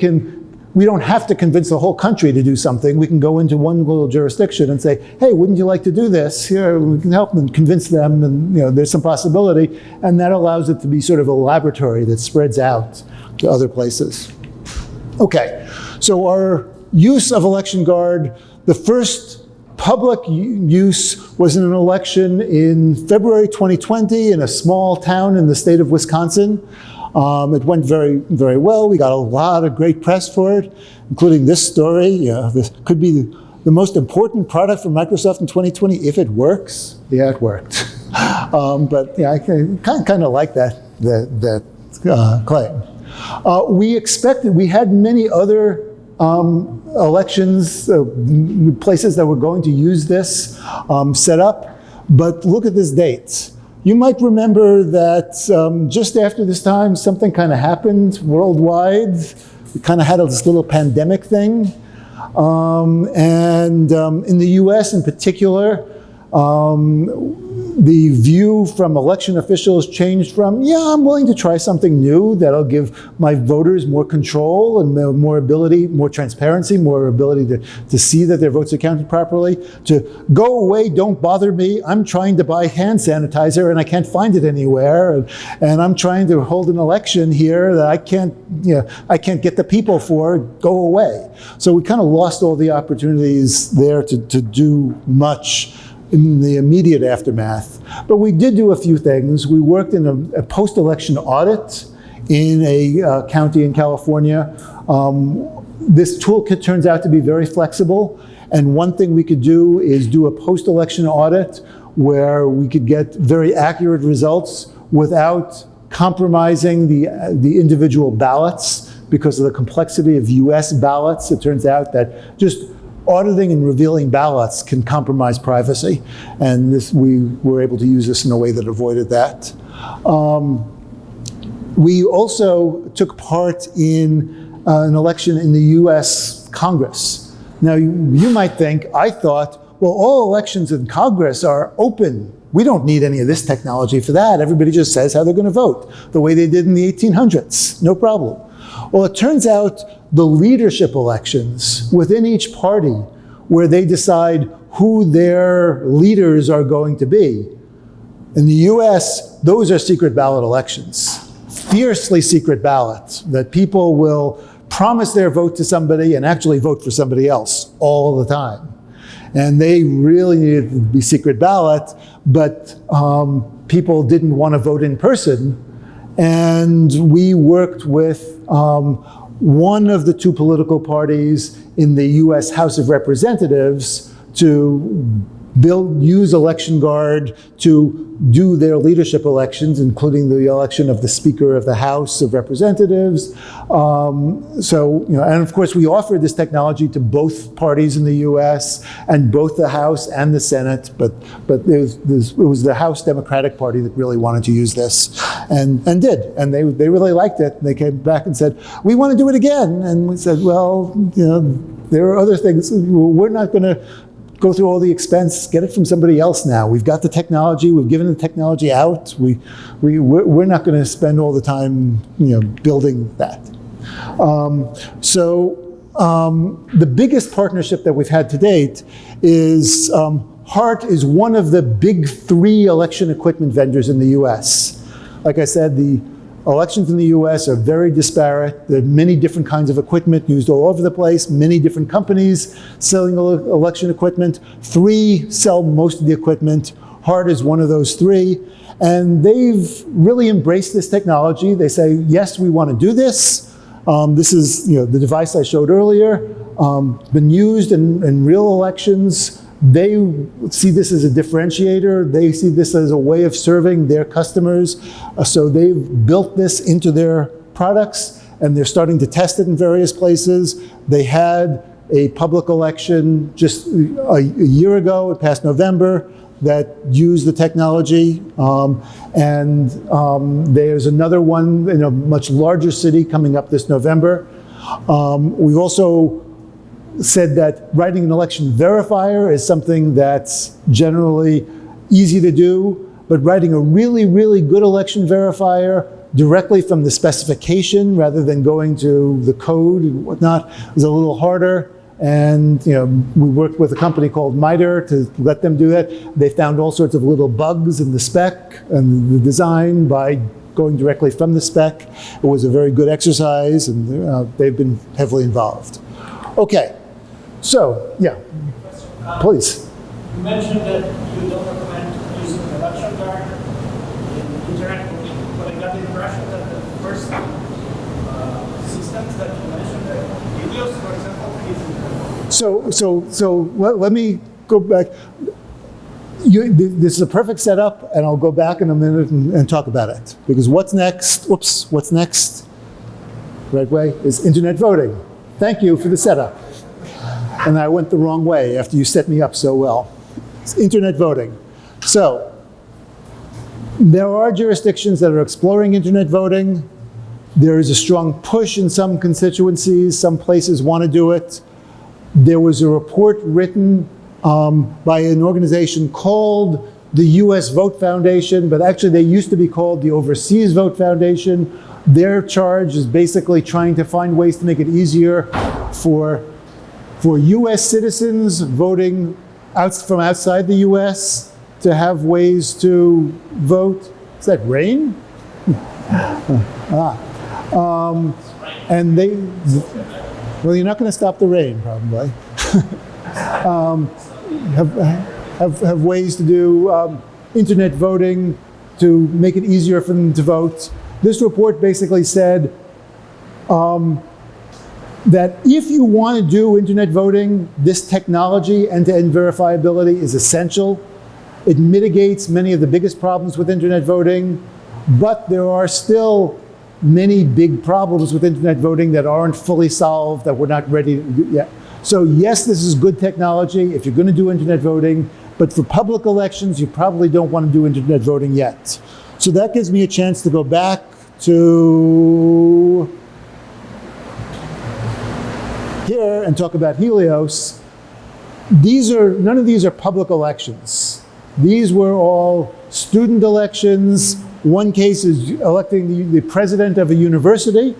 Speaker 1: don't have to convince the whole country to do something. We can go into one little jurisdiction and say, hey, wouldn't you like to do this? Here, we can help them, convince them, and there's some possibility. And that allows it to be sort of a laboratory that spreads out to other places. Okay, so our use of Election Guard, the first public use was in an election in February 2020 in a small town in the state of Wisconsin. It went very, very well. We got a lot of great press for it, including this story. This could be the most important product from Microsoft in 2020 if it works. Yeah, it worked. But I kind of like that claim. We had many other elections, places that were going to use this set up, but look at this date. You might remember that just after this time, something kind of happened worldwide. We kind of had this little pandemic thing. And in the US in particular, the view from election officials changed from, yeah, I'm willing to try something new that'll give my voters more control and more ability, more transparency, more ability to see that their votes are counted properly, to go away, don't bother me. I'm trying to buy hand sanitizer and I can't find it anywhere. And I'm trying to hold an election here that I can't get the people for, go away. So we kind of lost all the opportunities there to do much in the immediate aftermath. But we did do a few things. We worked in a post-election audit in a county in California. This toolkit turns out to be very flexible, and one thing we could do is do a post-election audit where we could get very accurate results without compromising the individual ballots because of the complexity of US ballots. It turns out that just auditing and revealing ballots can compromise privacy, and we were able to use this in a way that avoided that. We also took part in an election in the US Congress. Now, you might think, I thought, well, all elections in Congress are open. We don't need any of this technology for that. Everybody just says how they're going to vote, the way they did in the 1800s, no problem. Well, it turns out the leadership elections within each party, where they decide who their leaders are going to be, in the US, those are secret ballot elections. Fiercely secret ballots that people will promise their vote to somebody and actually vote for somebody else all the time. And they really needed to be secret ballot, but people didn't want to vote in person. And we worked with one of the two political parties in the US House of Representatives to use Election Guard to do their leadership elections, including the election of the Speaker of the House of Representatives. And of course we offered this technology to both parties in the US and both the House and the Senate, but it was the House Democratic Party that really wanted to use this and did, and they really liked it. They came back and said, we want to do it again. And we said, well, there are other things. We're not going to go through all the expense, get it from somebody else now. We've got the technology, we've given the technology out. We're not going to spend all the time, building that. The biggest partnership that we've had to date is HART is one of the big 3 election equipment vendors in the US. Like I said, the elections in the US are very disparate. There are many different kinds of equipment used all over the place, many different companies selling election equipment. 3 sell most of the equipment. HART is one of those 3. And they've really embraced this technology. They say, yes, we want to do this. This is the device I showed earlier, been used in real elections. They see this as a differentiator. They see this as a way of serving their customers. So they've built this into their products, and they're starting to test it in various places. They had a public election just a year ago, past November, that used the technology. There's another one in a much larger city coming up this November. We've also said that writing an election verifier is something that's generally easy to do, but writing a really, really good election verifier directly from the specification rather than going to the code and whatnot is a little harder. And we worked with a company called MITRE to let them do that. They found all sorts of little bugs in the spec and the design by going directly from the spec. It was a very good exercise, and they've been heavily involved. Okay, so yeah, please.
Speaker 2: You mentioned that you don't recommend using the election guard in internet voting, but I got the impression that the first systems that you mentioned, videos, for example,
Speaker 1: So let me go back. This is a perfect setup, and I'll go back in a minute and talk about it. Because what's next, what's next, right way, is internet voting. Thank you for the setup. And I went the wrong way after you set me up so well. It's internet voting. So, there are jurisdictions that are exploring internet voting. There is a strong push in some constituencies. Some places want to do it. There was a report written by an organization called the US Vote Foundation, but actually they used to be called the Overseas Vote Foundation. Their charge is basically trying to find ways to make it easier for US citizens voting from outside the US to have ways to vote. Is that rain? And well, you're not going to stop the rain, probably. Have ways to do internet voting to make it easier for them to vote. This report basically said that if you want to do internet voting, this technology, end-to-end verifiability, is essential. It mitigates many of the biggest problems with internet voting, but there are still many big problems with internet voting that aren't fully solved, that we're not ready to do yet. So yes, this is good technology if you're going to do internet voting, but for public elections, you probably don't want to do internet voting yet. So that gives me a chance to go back to here and talk about Helios. None of these are public elections. These were all student elections. One case is electing the president of a university.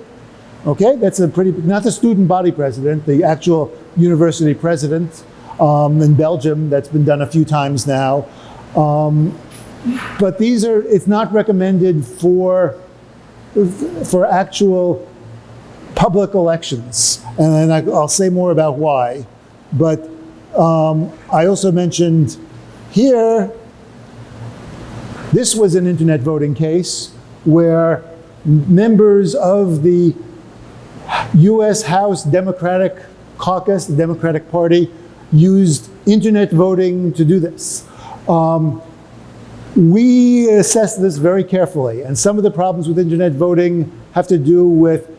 Speaker 1: Okay, that's not the student body president, the actual university president in Belgium. That's been done a few times now. But it's not recommended for actual public elections. And I'll say more about why. But I also mentioned here, this was an internet voting case where members of the US House Democratic Caucus, the Democratic Party, used internet voting to do this. We assessed this very carefully, and some of the problems with internet voting have to do with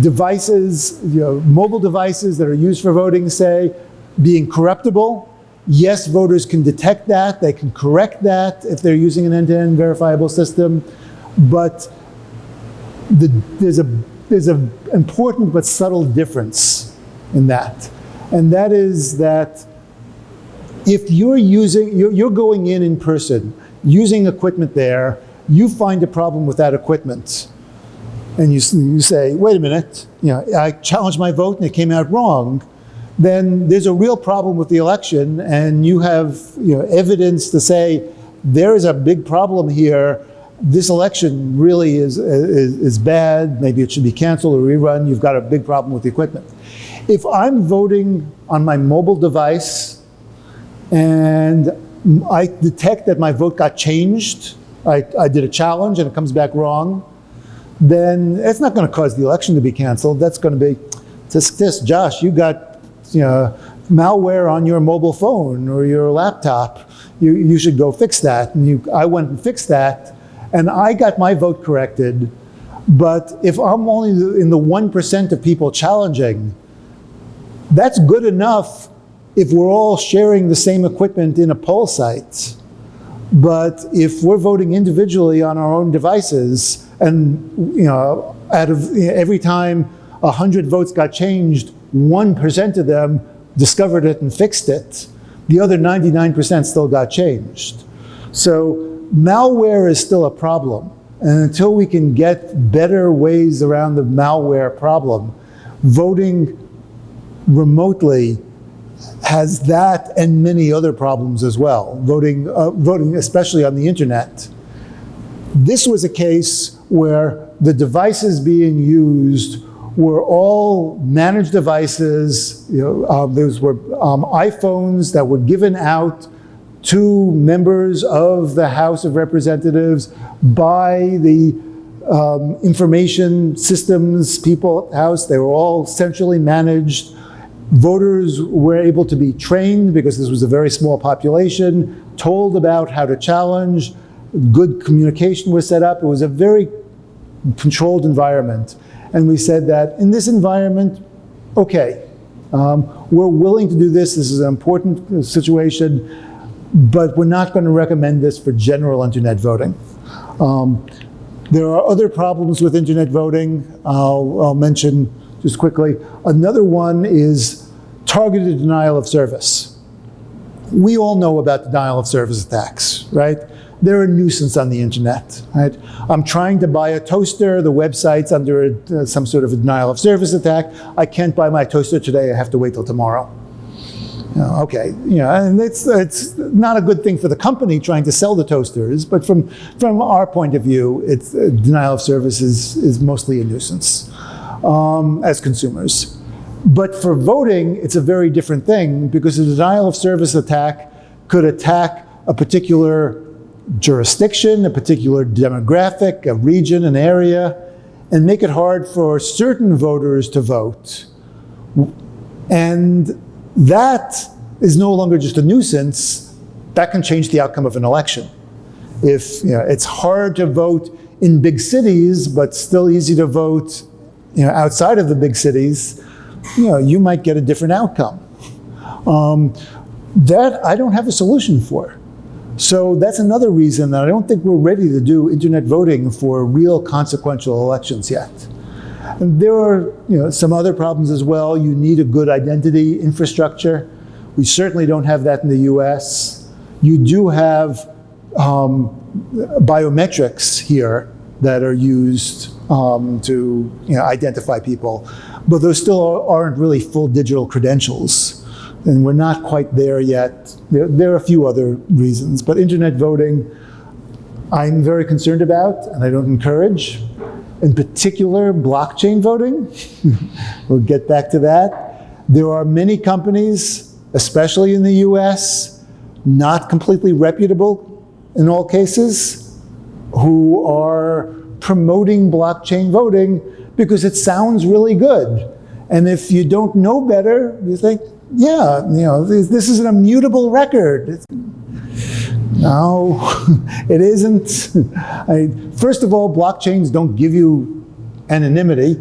Speaker 1: devices, mobile devices that are used for voting, say, being corruptible. Yes, voters can detect that. They can correct that if they're using an end-to-end verifiable system. But there's an important but subtle difference in that. And that is that if you're going in person, using equipment there, you find a problem with that equipment. And you say, wait a minute, I challenged my vote and it came out wrong. Then there's a real problem with the election, and you have evidence to say there is a big problem here. This election really is bad. Maybe it should be canceled or rerun. You've got a big problem with the equipment. If I'm voting on my mobile device and I detect that my vote got changed, I did a challenge and it comes back wrong, then it's not going to cause the election to be canceled. That's going to be, Josh, you got malware on your mobile phone or your laptop. You should go fix that. And I went and fixed that, and I got my vote corrected. But if I'm only in the 1% of people challenging, that's good enough if we're all sharing the same equipment in a poll site. But if we're voting individually on our own devices, and out of every time 100 votes got changed, 1% of them discovered it and fixed it. The other 99% still got changed. So malware is still a problem. And until we can get better ways around the malware problem, voting remotely has that and many other problems as well. Voting especially on the internet. This was a case where the devices being used were all managed devices. Those were iPhones that were given out to members of the House of Representatives by the information systems people at the House. They were all centrally managed. Voters were able to be trained, because this was a very small population, told about how to challenge. Good communication was set up. It was a very controlled environment. And we said that in this environment, okay, we're willing to do this. This is an important situation, but we're not going to recommend this for general internet voting. There are other problems with internet voting. I'll mention just quickly. Another one is targeted denial of service. We all know about denial of service attacks, right? They're a nuisance on the internet, right? I'm trying to buy a toaster, the website's under some sort of a denial of service attack. I can't buy my toaster today, I have to wait till tomorrow. Okay, and it's not a good thing for the company trying to sell the toasters, but from our point of view, denial of service is mostly a nuisance as consumers. But for voting, it's a very different thing, because a denial of service attack could attack a particular jurisdiction, a particular demographic, a region, an area, and make it hard for certain voters to vote. And that is no longer just a nuisance. That can change the outcome of an election. If it's hard to vote in big cities, but still easy to vote outside of the big cities, you might get a different outcome. That I don't have a solution for. So that's another reason that I don't think we're ready to do internet voting for real consequential elections yet. And there are some other problems as well. You need a good identity infrastructure. We certainly don't have that in the US. You do have biometrics here that are used to identify people, but those still aren't really full digital credentials. And we're not quite there yet. There are a few other reasons, but internet voting, I'm very concerned about, and I don't encourage. In particular, blockchain voting. We'll get back to that. There are many companies, especially in the US, not completely reputable in all cases, who are promoting blockchain voting because it sounds really good. And if you don't know better, you think, yeah, this is an immutable record. No, it isn't. First of all, blockchains don't give you anonymity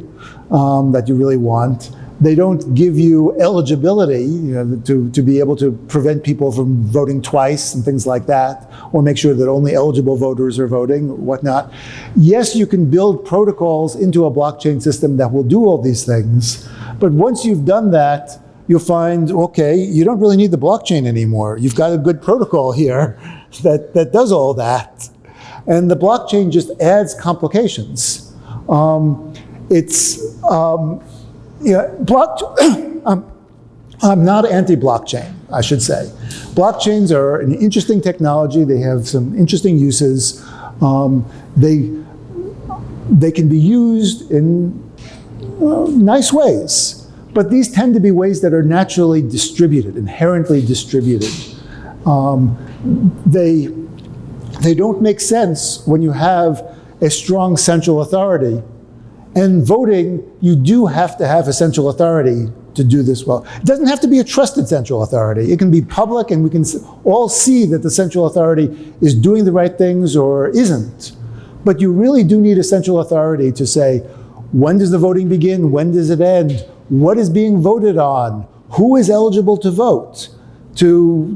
Speaker 1: that you really want. They don't give you eligibility to be able to prevent people from voting twice and things like that, or make sure that only eligible voters are voting, or whatnot. Yes, you can build protocols into a blockchain system that will do all these things, but once you've done that, you'll find, okay, you don't really need the blockchain anymore. You've got a good protocol here that does all that. And the blockchain just adds complications. I'm not anti-blockchain, I should say. Blockchains are an interesting technology. They have some interesting uses. They can be used in nice ways. But these tend to be ways that are naturally distributed, inherently distributed. They don't make sense when you have a strong central authority. And voting, you do have to have a central authority to do this well. It doesn't have to be a trusted central authority. It can be public, and we can all see that the central authority is doing the right things or isn't. But you really do need a central authority to say, when does the voting begin? When does it end? What is being voted on? Who is eligible to vote? To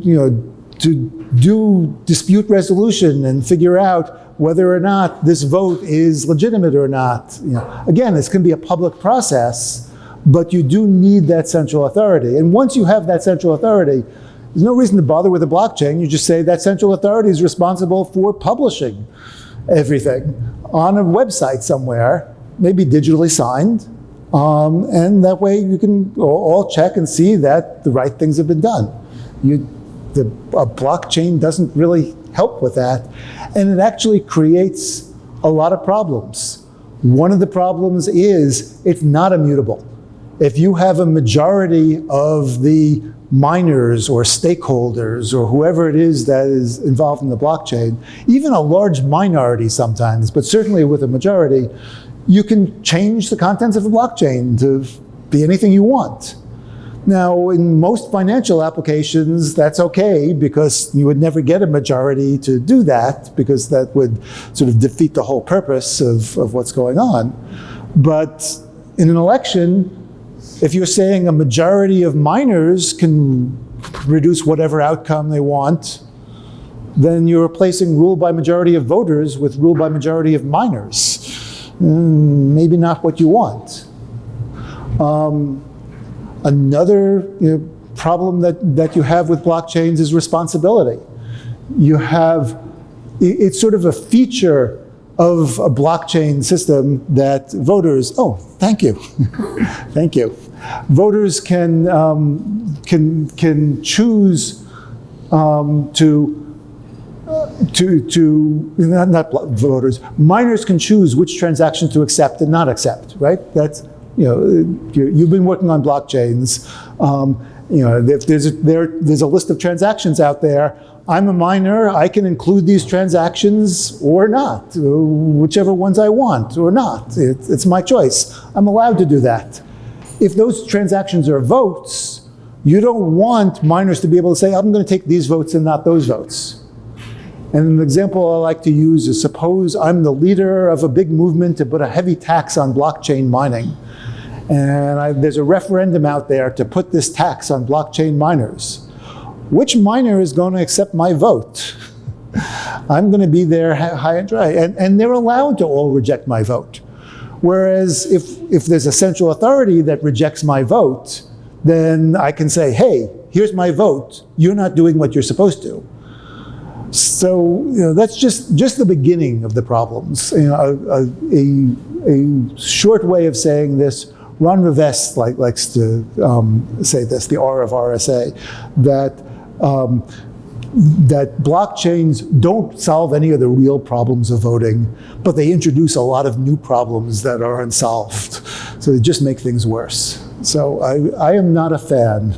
Speaker 1: do dispute resolution and figure out whether or not this vote is legitimate or not. Again, this can be a public process, but you do need that central authority. And once you have that central authority, there's no reason to bother with a blockchain. You just say that central authority is responsible for publishing everything on a website somewhere, maybe digitally signed. And that way you can all check and see that the right things have been done. A blockchain doesn't really help with that. And it actually creates a lot of problems. One of the problems is it's not immutable. If you have a majority of the miners or stakeholders or whoever it is that is involved in the blockchain, even a large minority sometimes, but certainly with a majority, you can change the contents of a blockchain to be anything you want. Now, in most financial applications, that's okay, because you would never get a majority to do that, because that would sort of defeat the whole purpose of what's going on. But in an election, if you're saying a majority of miners can produce whatever outcome they want, then you're replacing rule by majority of voters with rule by majority of miners. Maybe not what you want. Another problem that you have with blockchains is responsibility. It's sort of a feature of a blockchain system that voters, thank you, thank you. Voters can choose voters, miners can choose which transactions to accept and not accept, right? That's, you've been working on blockchains. There's a list of transactions out there. I'm a miner, I can include these transactions or not, whichever ones I want or not. It's my choice. I'm allowed to do that. If those transactions are votes, you don't want miners to be able to say, I'm going to take these votes and not those votes. And an example I like to use is, suppose I'm the leader of a big movement to put a heavy tax on blockchain mining. And there's a referendum out there to put this tax on blockchain miners. Which miner is going to accept my vote? I'm going to be there high and dry. And they're allowed to all reject my vote. Whereas if there's a central authority that rejects my vote, then I can say, hey, here's my vote. You're not doing what you're supposed to. So that's just the beginning of the problems. A short way of saying this, Ron Rivest likes to say this, the R of RSA, that blockchains don't solve any of the real problems of voting, but they introduce a lot of new problems that are unsolved. So they just make things worse. So I am not a fan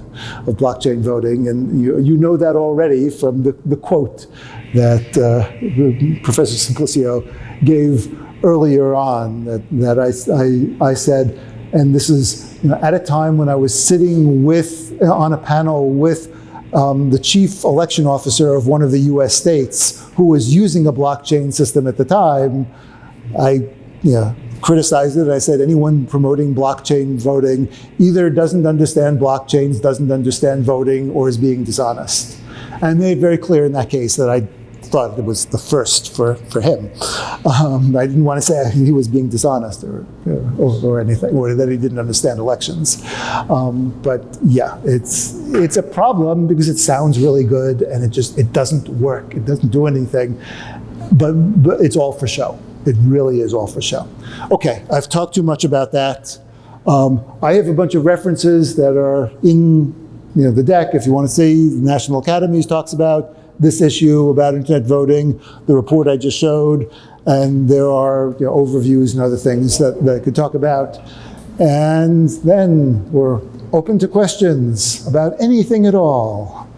Speaker 1: of blockchain voting, and you know that already from the quote that Professor Simplicio gave earlier on, that I said, and this is at a time when I was sitting on a panel with the chief election officer of one of the US states who was using a blockchain system at the time. I criticized it. I said, anyone promoting blockchain voting either doesn't understand blockchains, doesn't understand voting, or is being dishonest. And I made it very clear in that case that I thought it was the first for him. I didn't want to say he was being dishonest or anything, or that he didn't understand elections. But yeah, it's a problem because it sounds really good and it doesn't work. It doesn't do anything, but it's all for show. It really is all for show. Okay, I've talked too much about that. I have a bunch of references that are in the deck. If you want to see, the National Academies talks about this issue about internet voting, the report I just showed, and there are overviews and other things that I could talk about. And then we're open to questions about anything at all.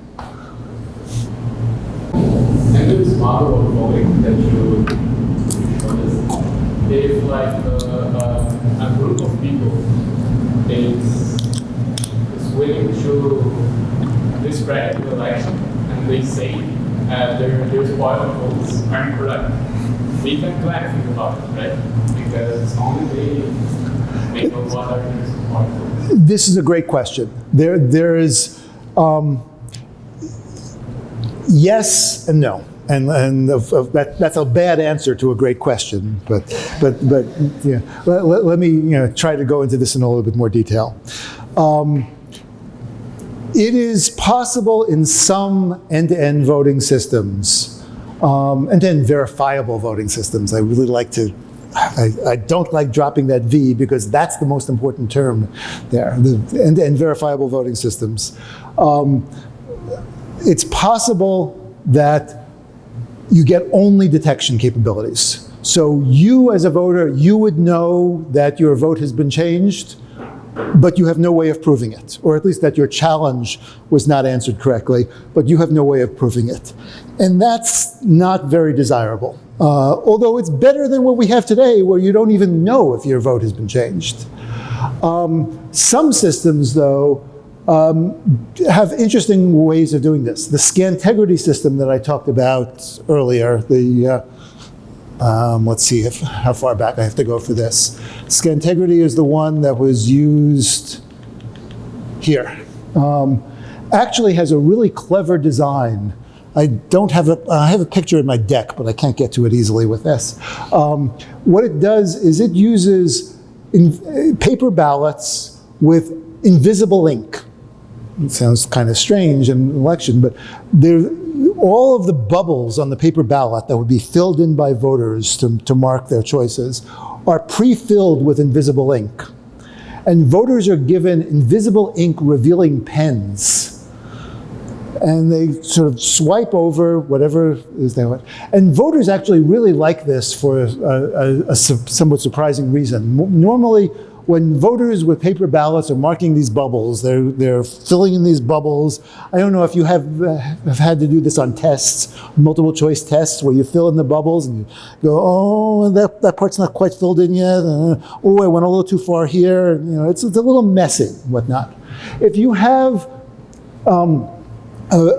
Speaker 3: And this model of voting that you showed us, if like a group of people is willing to discredit the election, and they say their spoiled votes are incorrect, we can do anything about it, right? Because only they know what are their spoiled votes.
Speaker 1: This is a great question. There is yes and no. And that's a bad answer to a great question, but yeah. Let me try to go into this in a little bit more detail. It is possible in some end-to-end voting systems, end-to-end verifiable voting systems. I really like to, I don't like dropping that V because that's the most important term there, the end-to-end verifiable voting systems. It's possible that you get only detection capabilities. So you as a voter, you would know that your vote has been changed, but you have no way of proving it, or at least that your challenge was not answered correctly, but you have no way of proving it. And that's not very desirable, although it's better than what we have today, where you don't even know if your vote has been changed. Some systems, though, have interesting ways of doing this. The scantegrity system that I talked about earlier, let's see how far back I have to go for this. Scantegrity is the one that was used here. Actually has a really clever design. I have a picture in my deck, but I can't get to it easily with this. What it does is it uses paper ballots with invisible ink. It sounds kind of strange in an election, but all of the bubbles on the paper ballot that would be filled in by voters to mark their choices are pre-filled with invisible ink. And voters are given invisible ink revealing pens. And they sort of swipe over whatever is there. And voters actually really like this for a somewhat surprising reason. Normally, when voters with paper ballots are marking these bubbles, they're filling in these bubbles. I don't know if you have had to do this on tests, multiple choice tests, where you fill in the bubbles and you go, oh, that part's not quite filled in yet. Oh, I went a little too far here. You know, it's a little messy, whatnot. If you have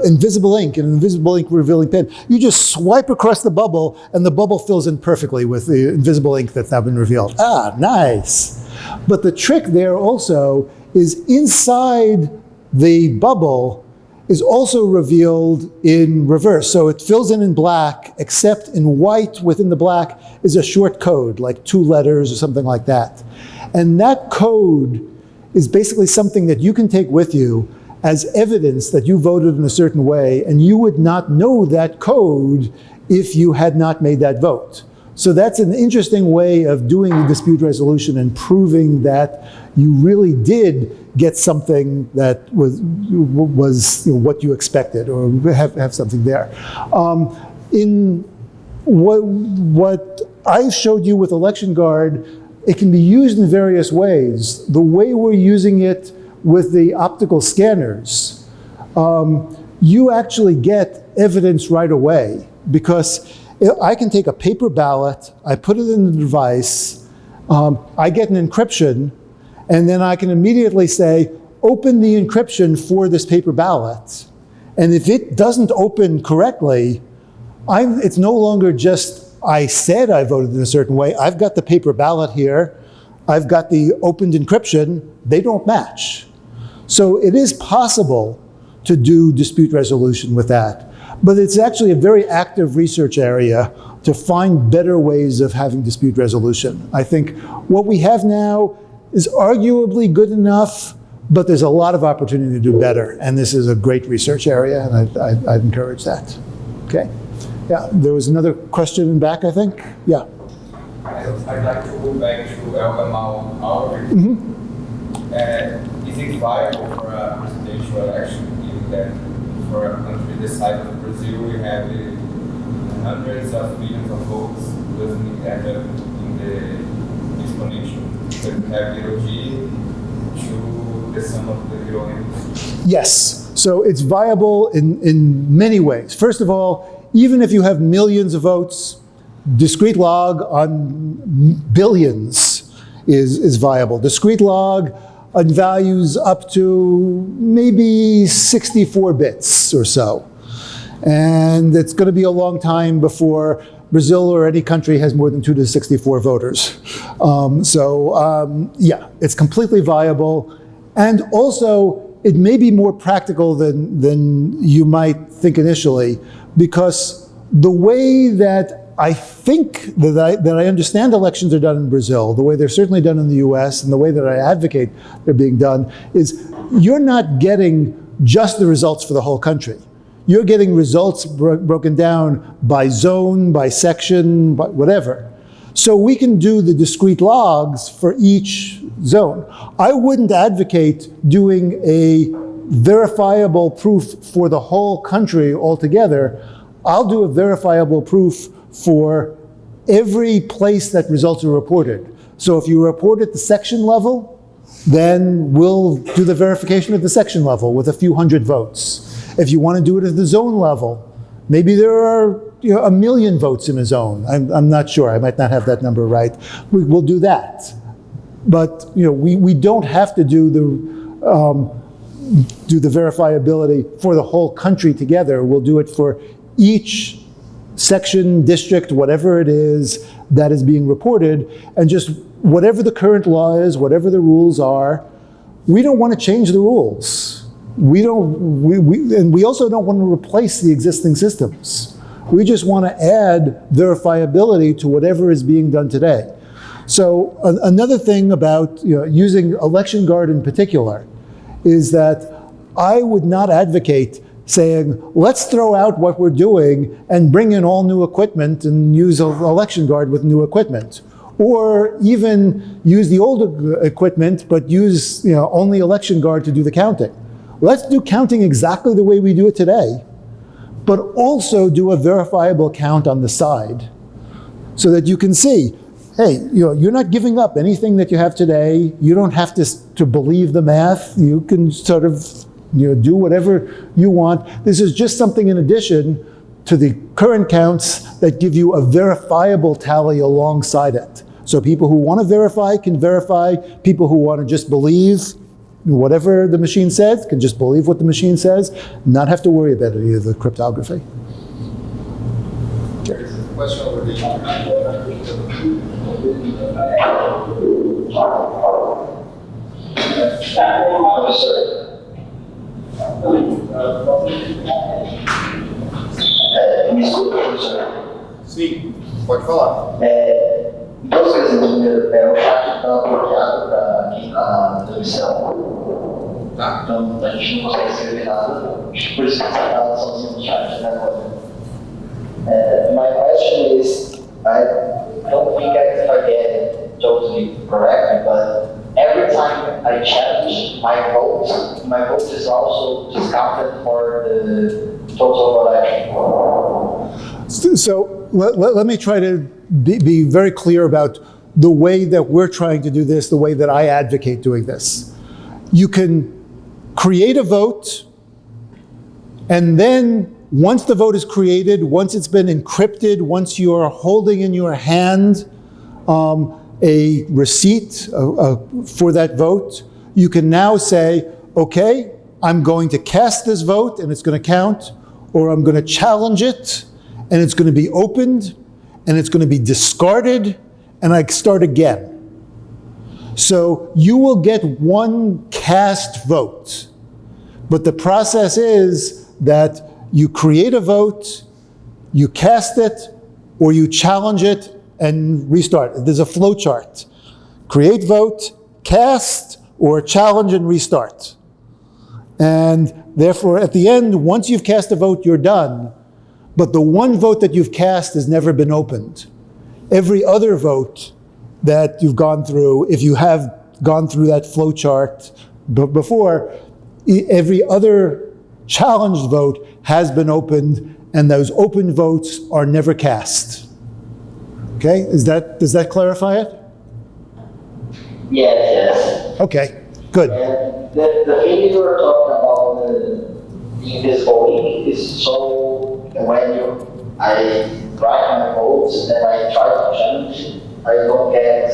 Speaker 1: invisible ink, an invisible ink revealing pen, you just swipe across the bubble and the bubble fills in perfectly with the invisible ink that's now been revealed. Ah, nice. But the trick there also is inside the bubble is also revealed in reverse. So it fills in black, except in white within the black is a short code, like 2 letters or something like that. And that code is basically something that you can take with you as evidence that you voted in a certain way, and you would not know that code if you had not made that vote. So that's an interesting way of doing dispute resolution and proving that you really did get something that was you know, what you expected, or have something there. In what I showed you with Election Guard, it can be used in various ways. The way we're using it with the optical scanners, you actually get evidence right away, because I can take a paper ballot, I put it in the device, I get an encryption, and then I can immediately say, open the encryption for this paper ballot. And if it doesn't open correctly, it's no longer just, I said I voted in a certain way, I've got the paper ballot here, I've got the opened encryption, they don't match. So it is possible to do dispute resolution with that, but it's actually a very active research area to find better ways of having dispute resolution. I think what we have now is arguably good enough, but there's a lot of opportunity to do better, and this is a great research area, and I'd encourage that. Okay, yeah, there was another question in back, I think. Yeah.
Speaker 4: I'd like to go back to Elgamal algorithm. Is it viable for a presidential election, given that for a country the size of Brazil, we have hundreds of millions of votes, doesn't end up in the exponential? So we have 0g to the sum of the 0 and
Speaker 1: Yes, so it's viable in many ways. First of all, even if you have millions of votes, discrete log on billions is viable. Discrete log on values up to maybe 64 bits or so. And it's going to be a long time before Brazil or any country has more than 2 to 64 voters. Yeah, it's completely viable. And also, it may be more practical than you might think initially, because the way that I think that I understand elections are done in Brazil, the way they're certainly done in the US, and the way that I advocate they're being done, is you're not getting just the results for the whole country. You're getting results broken down by zone, by section, by whatever. So we can do the discrete logs for each zone. I wouldn't advocate doing a verifiable proof for the whole country altogether. I'll do a verifiable proof for every place that results are reported. So if you report at the section level, then we'll do the verification at the section level with a few hundred votes. If you want to do it at the zone level, maybe there are 1 million votes in a zone. I'm not sure. I might not have that number right. We'll do that. But we don't have to do the verifiability for the whole country together. We'll do it for each section, district, whatever it is that is being reported, and just whatever the current law is, whatever the rules are, we don't want to change the rules. And we also don't want to replace the existing systems. We just want to add verifiability to whatever is being done today. So another thing about using Election Guard in particular is that I would not advocate saying, let's throw out what we're doing and bring in all new equipment and use Election Guard with new equipment. Or even use the old equipment, but use only Election Guard to do the counting. Let's do counting exactly the way we do it today, but also do a verifiable count on the side so that you can see hey, you're not giving up anything that you have today. You don't have to believe the math. You can sort of do whatever you want. This is just something in addition to the current counts that give you a verifiable tally alongside it. So people who want to verify can verify. People who want to just believe whatever the machine says can just believe what the machine says, not have to worry about any of the cryptography.
Speaker 4: There's a question over the
Speaker 5: Me escuta, professor?
Speaker 4: Sim, pode falar.
Speaker 5: Duas coisas. Primeiro, o chat está bloqueado para quem está na transmissão.
Speaker 4: Tá.
Speaker 5: Então, a gente não consegue escrever nada. Por isso que você está sozinho no chat, né, agora? My question is, I don't think I get it totally correctly, but every time I challenge my vote is also discounted for the total election.
Speaker 1: So let me try to be very clear about the way that we're trying to do this, the way that I advocate doing this. You can create a vote, and then once the vote is created, once it's been encrypted, once you are holding in your hand a receipt for that vote, you can now say, okay, I'm going to cast this vote and it's going to count, or I'm going to challenge it and it's going to be opened and it's going to be discarded, and I start again. So you will get one cast vote, but the process is that you create a vote, you cast it, or you challenge it and restart. There's a flow chart. Create vote, cast, or challenge and restart. And therefore, at the end, once you've cast a vote, you're done. But the one vote that you've cast has never been opened. Every other vote that you've gone through, if you have gone through that flow chart before, every other challenged vote has been opened, and those open votes are never cast. Okay, does that clarify it?
Speaker 5: Yes.
Speaker 1: Okay, good.
Speaker 5: And the thing you were talking about in this voting is so when I write my votes and I try to challenge, I don't get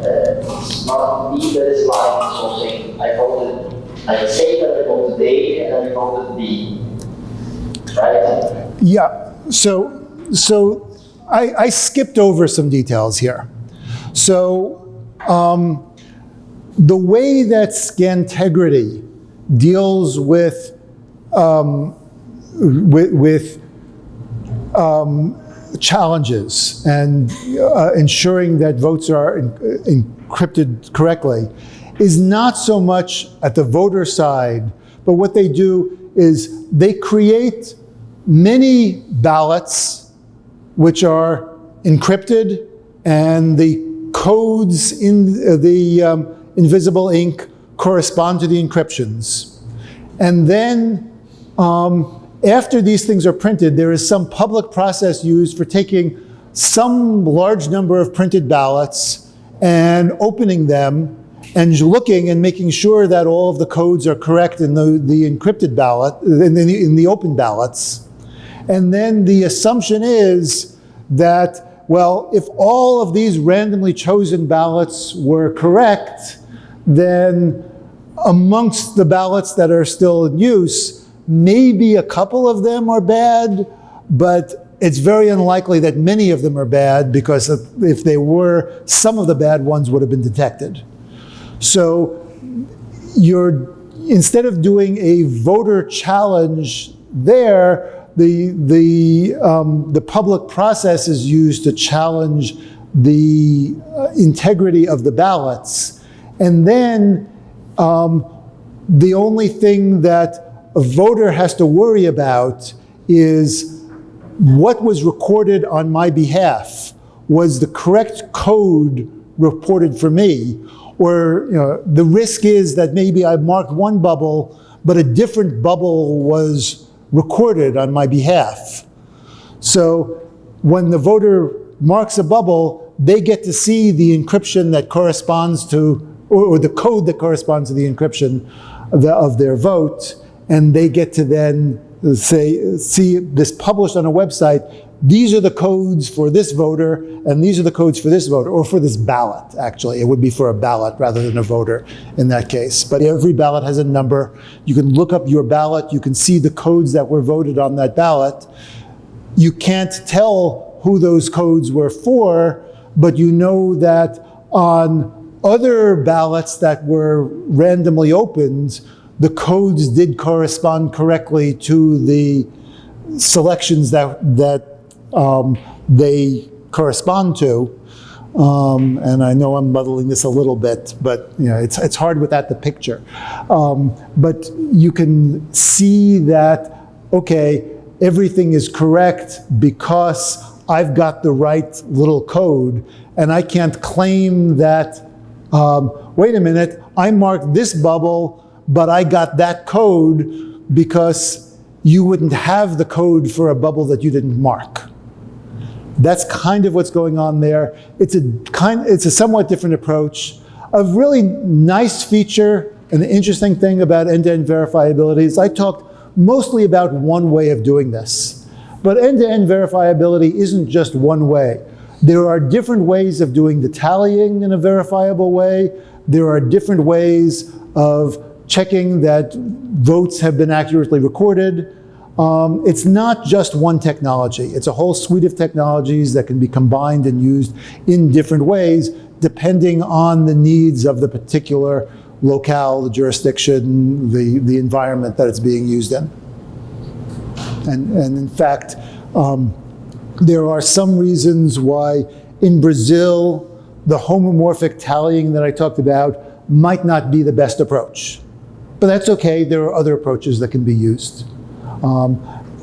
Speaker 5: it's not me that is lying, so saying I say that I voted A and I voted B, right?
Speaker 1: Yeah, so I skipped over some details here. So the way that Scantegrity deals with challenges and ensuring that votes are encrypted correctly is not so much at the voter side, but what they do is they create many ballots which are encrypted, and the codes in the invisible ink correspond to the encryptions. And then after these things are printed, there is some public process used for taking some large number of printed ballots and opening them and looking and making sure that all of the codes are correct in the encrypted ballot, in the open ballots. And then the assumption is that, well, if all of these randomly chosen ballots were correct, then amongst the ballots that are still in use, maybe a couple of them are bad, but it's very unlikely that many of them are bad, because if they were, some of the bad ones would have been detected. So instead of doing a voter challenge there, the public process is used to challenge the integrity of the ballots. And then the only thing that a voter has to worry about is what was recorded on my behalf. Was the correct code reported for me? Or the risk is that maybe I marked one bubble, but a different bubble was recorded on my behalf. So when the voter marks a bubble, they get to see the encryption that corresponds to, or the code that corresponds to the encryption of their vote, and they get to then see this published on a website. These are the codes for this voter, and these are the codes for this voter, or for this ballot, actually. It would be for a ballot rather than a voter in that case. But every ballot has a number. You can look up your ballot. You can see the codes that were voted on that ballot. You can't tell who those codes were for, but you know that on other ballots that were randomly opened, the codes did correspond correctly to the selections that they correspond to. And I know I'm muddling this a little bit, but it's hard without the picture. But you can see that, okay, everything is correct because I've got the right little code, and I can't claim that, wait a minute, I marked this bubble, but I got that code because you wouldn't have the code for a bubble that you didn't mark. That's kind of what's going on there. It's a somewhat different approach. A really nice feature, an interesting thing about end-to-end verifiability is I talked mostly about one way of doing this. But end-to-end verifiability isn't just one way. There are different ways of doing the tallying in a verifiable way. There are different ways of checking that votes have been accurately recorded. It's not just one technology. It's a whole suite of technologies that can be combined and used in different ways, depending on the needs of the particular locale, the jurisdiction, the environment that it's being used in. And in fact, there are some reasons why in Brazil, the homomorphic tallying that I talked about might not be the best approach. But that's okay, there are other approaches that can be used.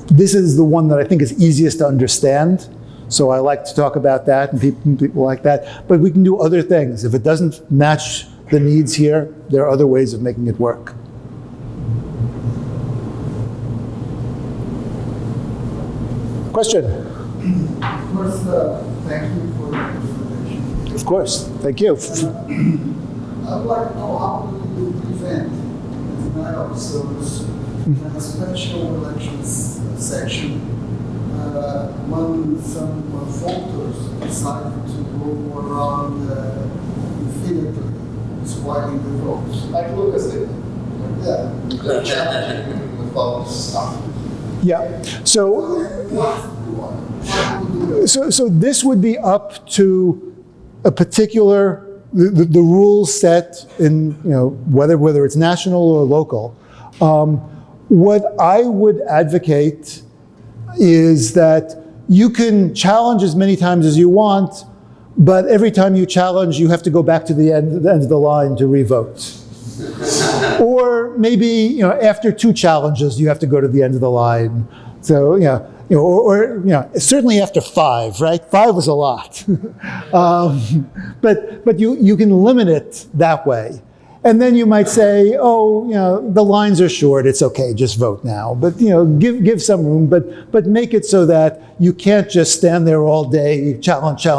Speaker 1: This is the one that I think is easiest to understand. So I like to talk about that, and people like that. But we can do other things. If it doesn't match the needs here, there are other ways of making it work. Question?
Speaker 6: First, thank you for the presentation.
Speaker 1: Of course, thank you.
Speaker 6: I would like to know how do you prevent denial of service in a special elections section when some voters decided to go around infinitely swiping the votes?
Speaker 4: Like Lucas did.
Speaker 6: Yeah.
Speaker 4: Challenging with votes.
Speaker 1: Yeah, so this would be up to a particular, the rules set in, whether it's national or local. What I would advocate is that you can challenge as many times as you want, but every time you challenge, you have to go back to the end of the line to re-vote. Or maybe, after 2 challenges, you have to go to the end of the line. So, or certainly after 5, right? 5 was a lot. But you can limit it that way. And then you might say, the lines are short, it's okay, just vote now. But give some room, but make it so that you can't just stand there all day, challenge. You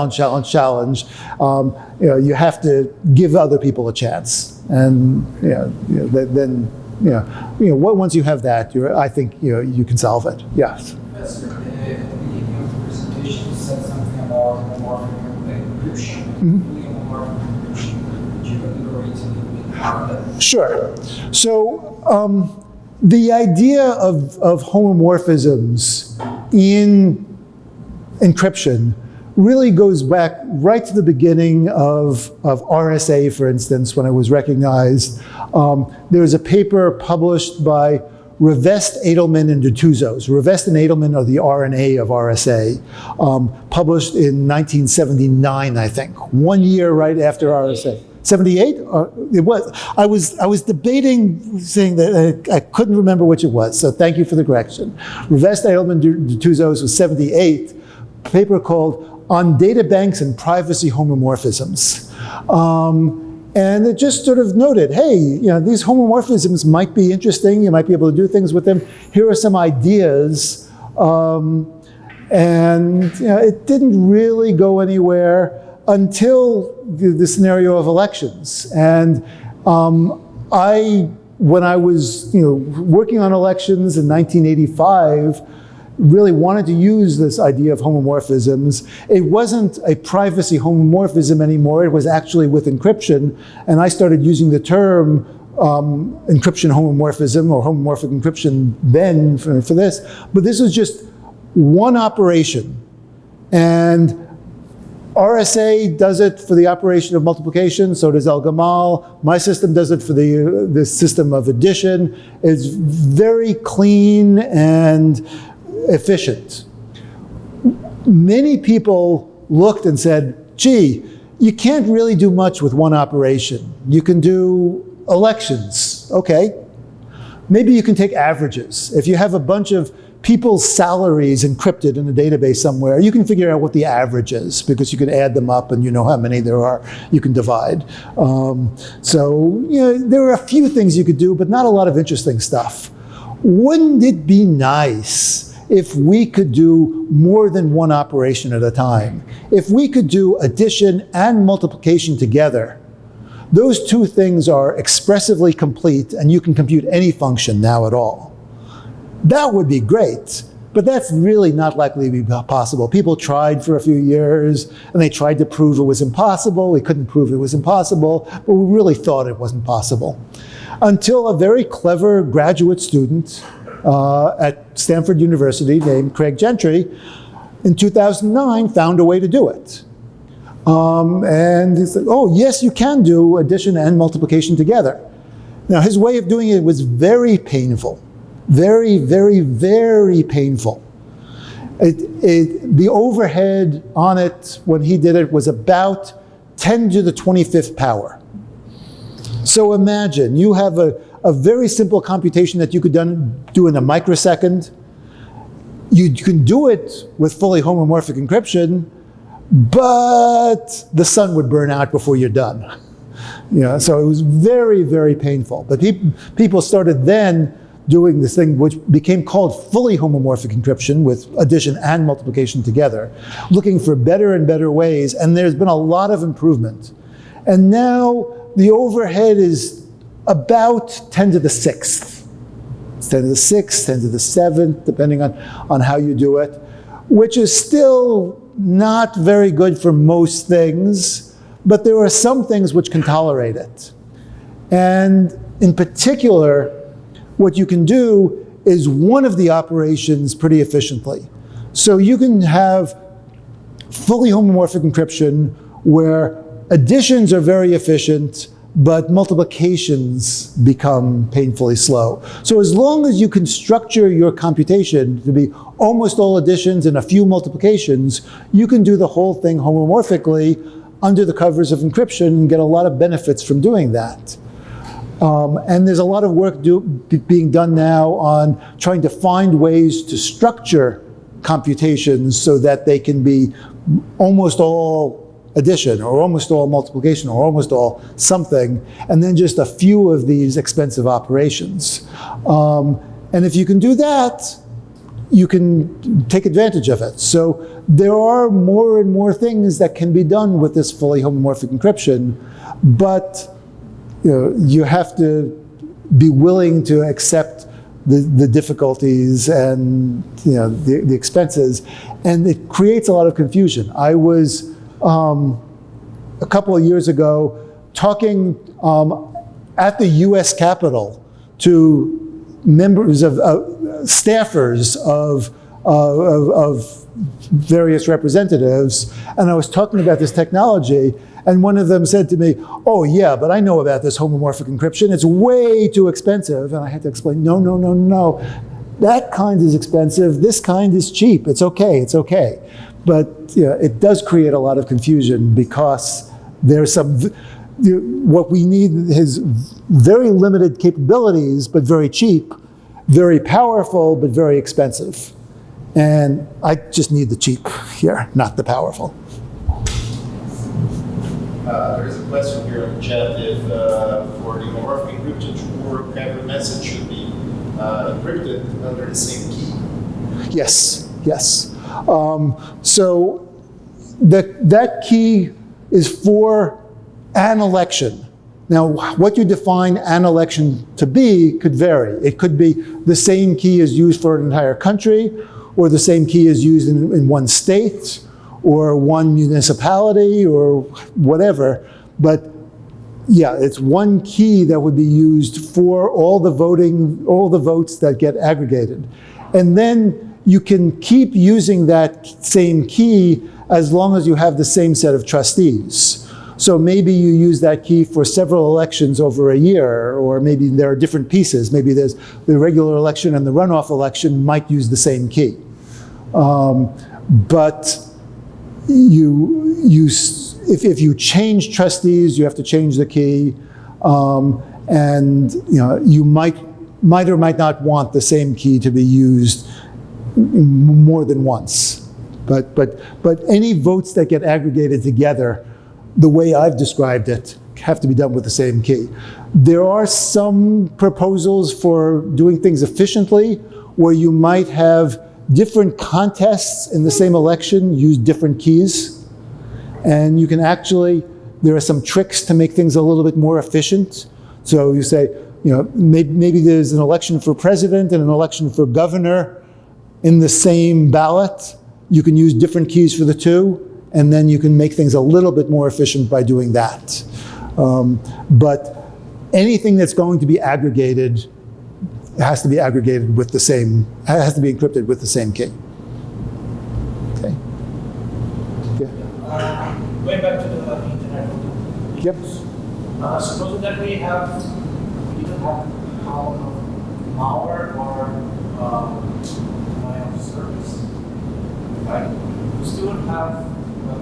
Speaker 1: have to give other people a chance. And then once you have that, I think you can solve it. Yes.
Speaker 7: Professor, at the beginning of the presentation, you said something about homomorphic encryption. Homomorphic encryption. Could you elaborate a little bit on that?
Speaker 1: Sure. So the idea of homomorphisms in encryption really goes back right to the beginning of RSA, for instance, when it was recognized. There was a paper published by Revest, Edelman, and Dutuzos. Revest and Edelman are the RNA of RSA, published in 1979, I think, 1 year right after RSA. 78? It was. I was debating, saying that I couldn't remember which it was, so thank you for the correction. Revest, Edelman, Dutuzos was 78, a paper called On Data Banks and Privacy Homomorphisms. And it just sort of noted, hey, these homomorphisms might be interesting. You might be able to do things with them. Here are some ideas. And it didn't really go anywhere. until the scenario of elections. And when I was working on elections in 1985, really wanted to use this idea of homomorphisms. It wasn't a privacy homomorphism anymore, it was actually with encryption, and I started using the term encryption homomorphism or homomorphic encryption then for this, but this was just one operation. And RSA does it for the operation of multiplication, so does El-Gamal. My system does it for the system of addition. It's very clean and efficient. Many people looked and said, gee, you can't really do much with one operation. You can do elections, okay. Maybe you can take averages. If you have a bunch of people's salaries encrypted in a database somewhere, you can figure out what the average is because you can add them up and you know how many there are, you can divide. So there are a few things you could do, but not a lot of interesting stuff. Wouldn't it be nice if we could do more than one operation at a time? If we could do addition and multiplication together, those two things are expressively complete and you can compute any function now at all. That would be great, but that's really not likely to be possible. People tried for a few years and they tried to prove it was impossible. We couldn't prove it was impossible, but we really thought it wasn't possible. Until a very clever graduate student at Stanford University named Craig Gentry in 2009 found a way to do it. And he said, oh, yes, you can do addition and multiplication together. Now, his way of doing it was very painful. Very, very, very painful. The overhead on it when he did it was about 10 to the 25th power. So imagine you have a very simple computation that you could do in a microsecond. You can do it with fully homomorphic encryption, but the sun would burn out before you're done. So it was very, very painful. But people started then doing this thing which became called fully homomorphic encryption with addition and multiplication together, looking for better and better ways, and there's been a lot of improvement. And now the overhead is about 10 to the 6th. It's 10 to the 6th, 10 to the 7th, depending on how you do it, which is still not very good for most things, but there are some things which can tolerate it. And in particular, what you can do is one of the operations pretty efficiently. So you can have fully homomorphic encryption where additions are very efficient, but multiplications become painfully slow. So as long as you can structure your computation to be almost all additions and a few multiplications, you can do the whole thing homomorphically under the covers of encryption and get a lot of benefits from doing that. And there's a lot of work being done now on trying to find ways to structure computations so that they can be almost all addition or almost all multiplication or almost all something, and then just a few of these expensive operations. And if you can do that, you can take advantage of it. So there are more and more things that can be done with this fully homomorphic encryption, but you have to be willing to accept the difficulties and the expenses, and it creates a lot of confusion. I was a couple of years ago talking at the US Capitol to members of staffers of various representatives, and I was talking about this technology, and one of them said to me, oh yeah, but I know about this homomorphic encryption. It's way too expensive. And I had to explain, no. That kind is expensive. This kind is cheap. It's okay. But it does create a lot of confusion because there's what we need is very limited capabilities, but very cheap, very powerful, but very expensive. And I just need the cheap here, not the powerful.
Speaker 8: There's a question here in the chat if for the homomorphic encryption to work, every message should be encrypted under the same key.
Speaker 1: Yes. So that key is for an election. Now, what you define an election to be could vary. It could be the same key is used for an entire country, or the same key is used in one state, or one municipality, or whatever. But yeah, it's one key that would be used for all the votes that get aggregated. And then you can keep using that same key as long as you have the same set of trustees. So maybe you use that key for several elections over a year, or maybe there are different pieces. Maybe there's the regular election and the runoff election might use the same key. But if you change trustees, you have to change the key, and you might or might not want the same key to be used more than once. But any votes that get aggregated together, the way I've described it, have to be done with the same key. There are some proposals for doing things efficiently, where you might have different contests in the same election use different keys. And you can actually, there are some tricks to make things a little bit more efficient. So you say, maybe there's an election for president and an election for governor in the same ballot. You can use different keys for the two, and then you can make things a little bit more efficient by doing that. But anything that's going to be aggregated has to be aggregated with the same, has to be encrypted with the same key. Okay. Yeah.
Speaker 2: Going back to the internet.
Speaker 1: Yep.
Speaker 2: Suppose that we didn't have malware or denial of service, right? We still would have the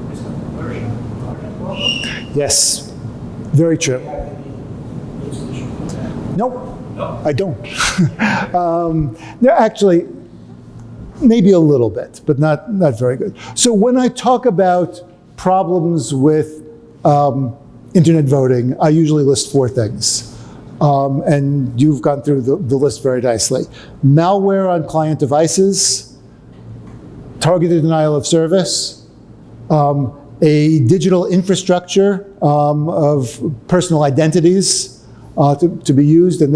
Speaker 2: risk of conversion.
Speaker 1: Yes, very true. Nope.
Speaker 2: No.
Speaker 1: I don't. They're actually, maybe a little bit, but not very good. So when I talk about problems with internet voting, I usually list 4 things. And you've gone through the list very nicely. Malware on client devices, targeted denial of service, a digital infrastructure of personal identities to be used, and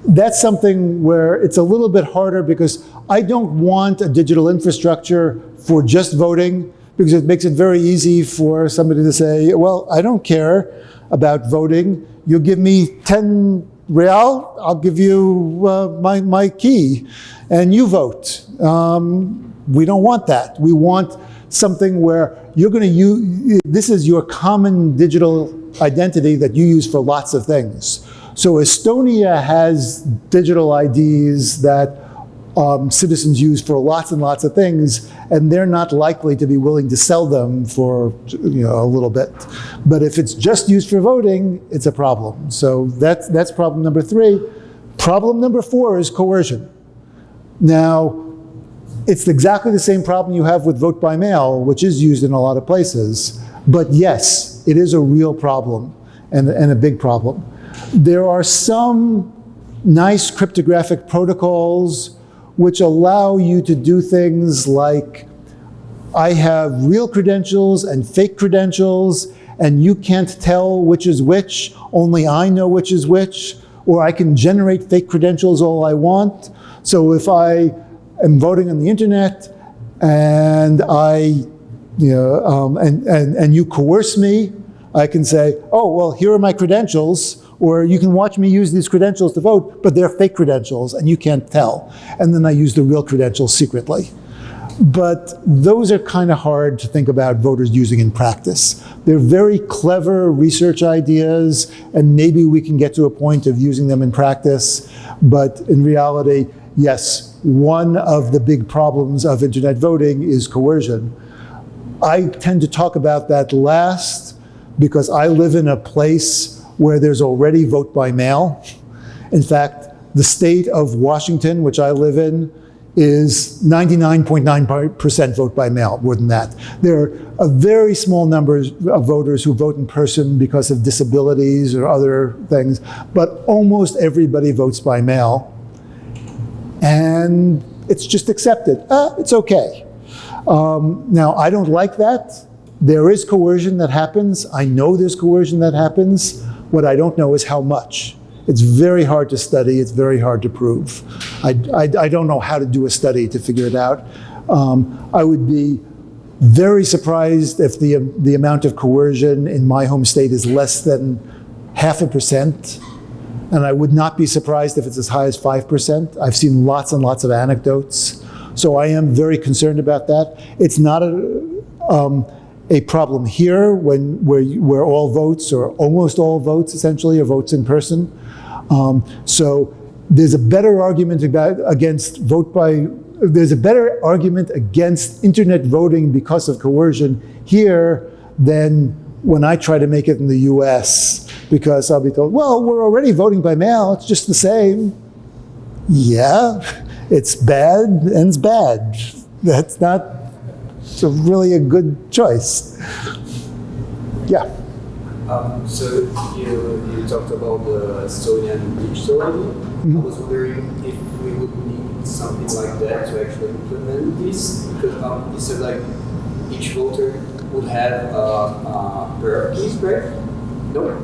Speaker 1: that's something where it's a little bit harder, because I don't want a digital infrastructure for just voting, because it makes it very easy for somebody to say, well, I don't care about voting. You'll give me 10 real, I'll give you my key, and you vote. We don't want that. We want something where you're going to use, this is your common digital identity that you use for lots of things. So Estonia has digital IDs that citizens use for lots and lots of things, and they're not likely to be willing to sell them for a little bit. But if it's just used for voting, it's a problem. So that's problem number 3. Problem number 4 is coercion. Now, it's exactly the same problem you have with vote by mail, which is used in a lot of places. But yes, it is a real problem, and a big problem. There are some nice cryptographic protocols which allow you to do things like, I have real credentials and fake credentials, and you can't tell which is which, only I know which is which, or I can generate fake credentials all I want. So if I am voting on the internet and and you coerce me, I can say, oh, well, here are my credentials, or you can watch me use these credentials to vote, but they're fake credentials and you can't tell. And then I use the real credentials secretly. But those are kind of hard to think about voters using in practice. They're very clever research ideas, and maybe we can get to a point of using them in practice. But in reality, yes, one of the big problems of internet voting is coercion. I tend to talk about that last because I live in a place where there's already vote by mail. In fact, the state of Washington, which I live in, is 99.9% vote by mail, more than that. There are a very small number of voters who vote in person because of disabilities or other things, but almost everybody votes by mail. And it's just accepted. It's okay. Now, I don't like that. there is coercion that happens. I know there's coercion that happens. What I don't know is how much. It's very hard to study. It's very hard to prove. I don't know how to do a study to figure it out. I would be very surprised if the amount of coercion in my home state is less than 0.5%. And I would not be surprised if it's as high as 5%. I've seen lots and lots of anecdotes. So I am very concerned about that. It's not a problem here where all votes, or almost all votes essentially, are votes in person. So there's a better argument there's a better argument against internet voting because of coercion here than when I try to make it in the US, because I'll be told, well, we're already voting by mail, it's just the same. Yeah, it's bad and it's bad. That's not really a good choice. Yeah.
Speaker 9: So you talked about the Estonian digital ID. I was wondering if we would need something like that to actually implement this, because you said like each voter would have pair of keys, right?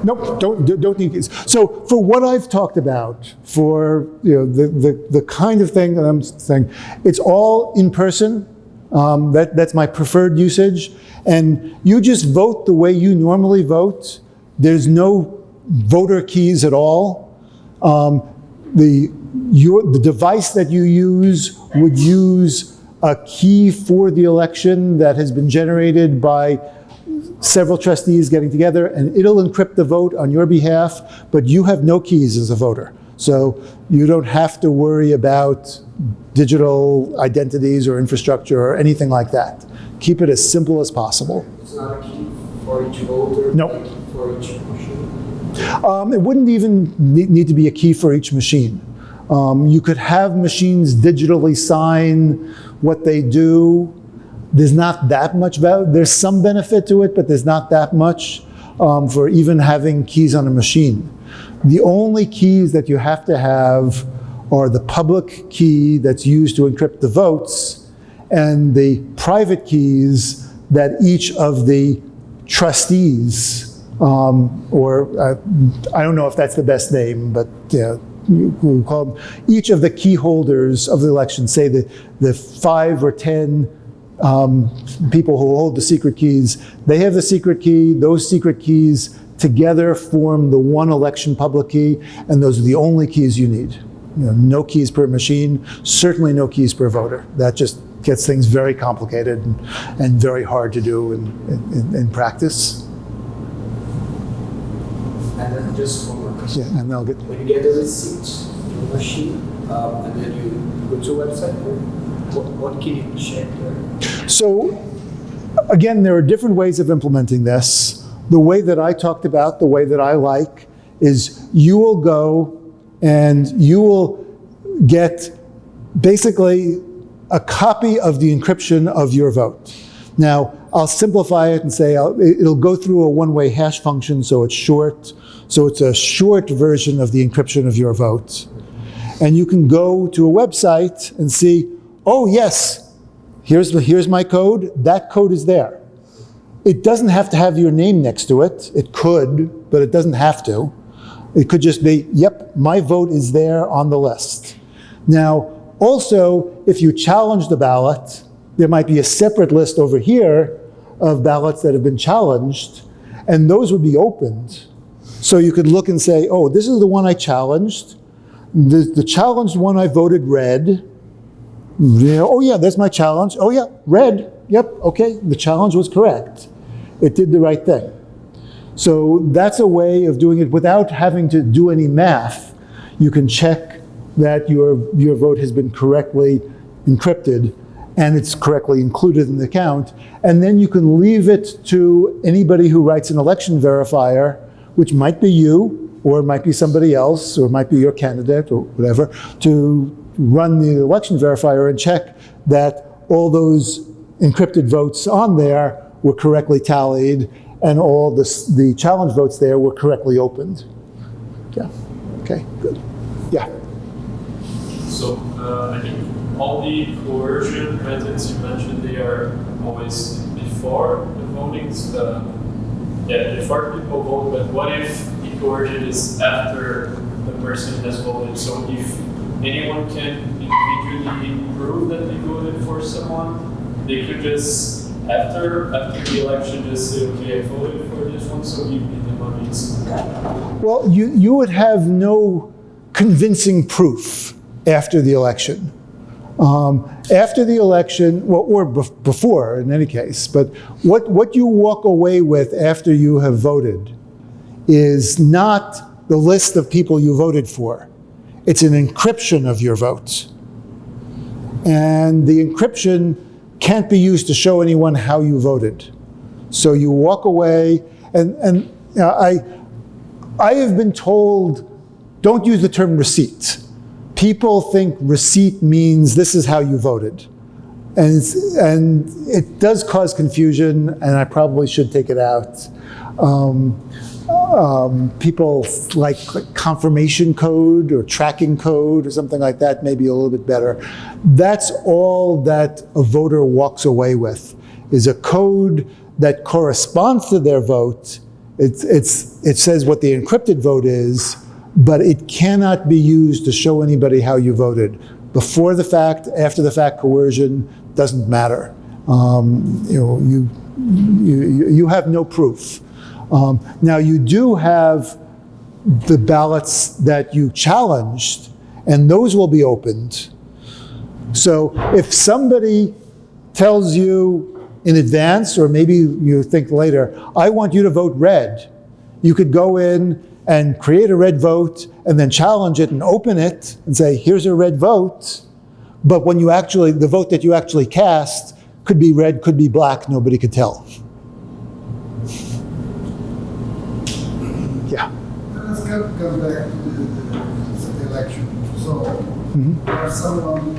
Speaker 1: Nope, don't need keys. So for what I've talked about, for the kind of thing that I'm saying, it's all in person. That's my preferred usage. And you just vote the way you normally vote. There's no voter keys at all. The device that you use would use a key for the election that has been generated by several trustees getting together, and it'll encrypt the vote on your behalf, but you have no keys as a voter. So you don't have to worry about digital identities or infrastructure or anything like that. Keep it as simple as possible.
Speaker 9: It's not a key for each voter?
Speaker 1: No.
Speaker 9: A key for each machine?
Speaker 1: It wouldn't even need to be a key for each machine. You could have machines digitally sign what they do. There's not that much value. There's some benefit to it, but there's not that much for even having keys on a machine. The only keys that you have to have are the public key that's used to encrypt the votes and the private keys that each of the trustees, I don't know if that's the best name, but you call them, each of the key holders of the election, say the 5 or 10 people who hold the secret keys, they have the secret key. Those secret keys together form the one election public key, and those are the only keys you need. No keys per machine, certainly no keys per voter. That just gets things very complicated and very hard to do in practice.
Speaker 9: And then just one more question.
Speaker 1: Yeah, and I'll get.
Speaker 9: When you get the receipt in the machine, and then you go to a website, what can you check there?
Speaker 1: So, again, there are different ways of implementing this. The way that I talked about, the way that I like, is you will go and you will get basically a copy of the encryption of your vote. Now, I'll simplify it and say it'll go through a one-way hash function, so it's short. So it's a short version of the encryption of your vote. And you can go to a website and see, oh yes, here's my code. That code is there. It doesn't have to have your name next to it. It could, but it doesn't have to. It could just be, yep, my vote is there on the list. Now, also, if you challenge the ballot, there might be a separate list over here of ballots that have been challenged, and those would be opened. So you could look and say, oh, this is the one I challenged. The challenged one I voted red. Oh yeah, that's my challenge. Oh yeah, red. Yep, okay, the challenge was correct. It did the right thing. So that's a way of doing it without having to do any math. You can check that your vote has been correctly encrypted and it's correctly included in the count. And then you can leave it to anybody who writes an election verifier, which might be you, or it might be somebody else, or it might be your candidate, or whatever, to run the election verifier and check that all those encrypted votes on there were correctly tallied and all the challenge votes there were correctly opened. Yeah, okay, good. Yeah.
Speaker 10: So I think all the coercion methods you mentioned, they are always before the voting, if 4 people vote, but what if the coercion is after the person has voted? So if anyone can individually prove that they voted for someone, they could just, after the election, just say, okay, I voted for this one, so give me the money.
Speaker 1: Well, you would have no convincing proof after the election. After the election, well, or before in any case, but what you walk away with after you have voted is not the list of people you voted for. It's an encryption of your votes. And the encryption can't be used to show anyone how you voted. So you walk away, and you know, I have been told, don't use the term receipt. People think receipt means this is how you voted. And it does cause confusion, and I probably should take it out. People like confirmation code or tracking code or something like that, maybe a little bit better. That's all that a voter walks away with, is a code that corresponds to their vote. It says what the encrypted vote is, but it cannot be used to show anybody how you voted. Before the fact, after the fact, coercion doesn't matter. You have no proof. Now you do have the ballots that you challenged, and those will be opened. So if somebody tells you in advance, or maybe you think later, I want you to vote red, you could go in and create a red vote and then challenge it and open it and say, here's a red vote. But when you actually, the vote that you actually cast could be red, could be black, nobody could tell. Yeah.
Speaker 6: Let's go back to the election. So, for someone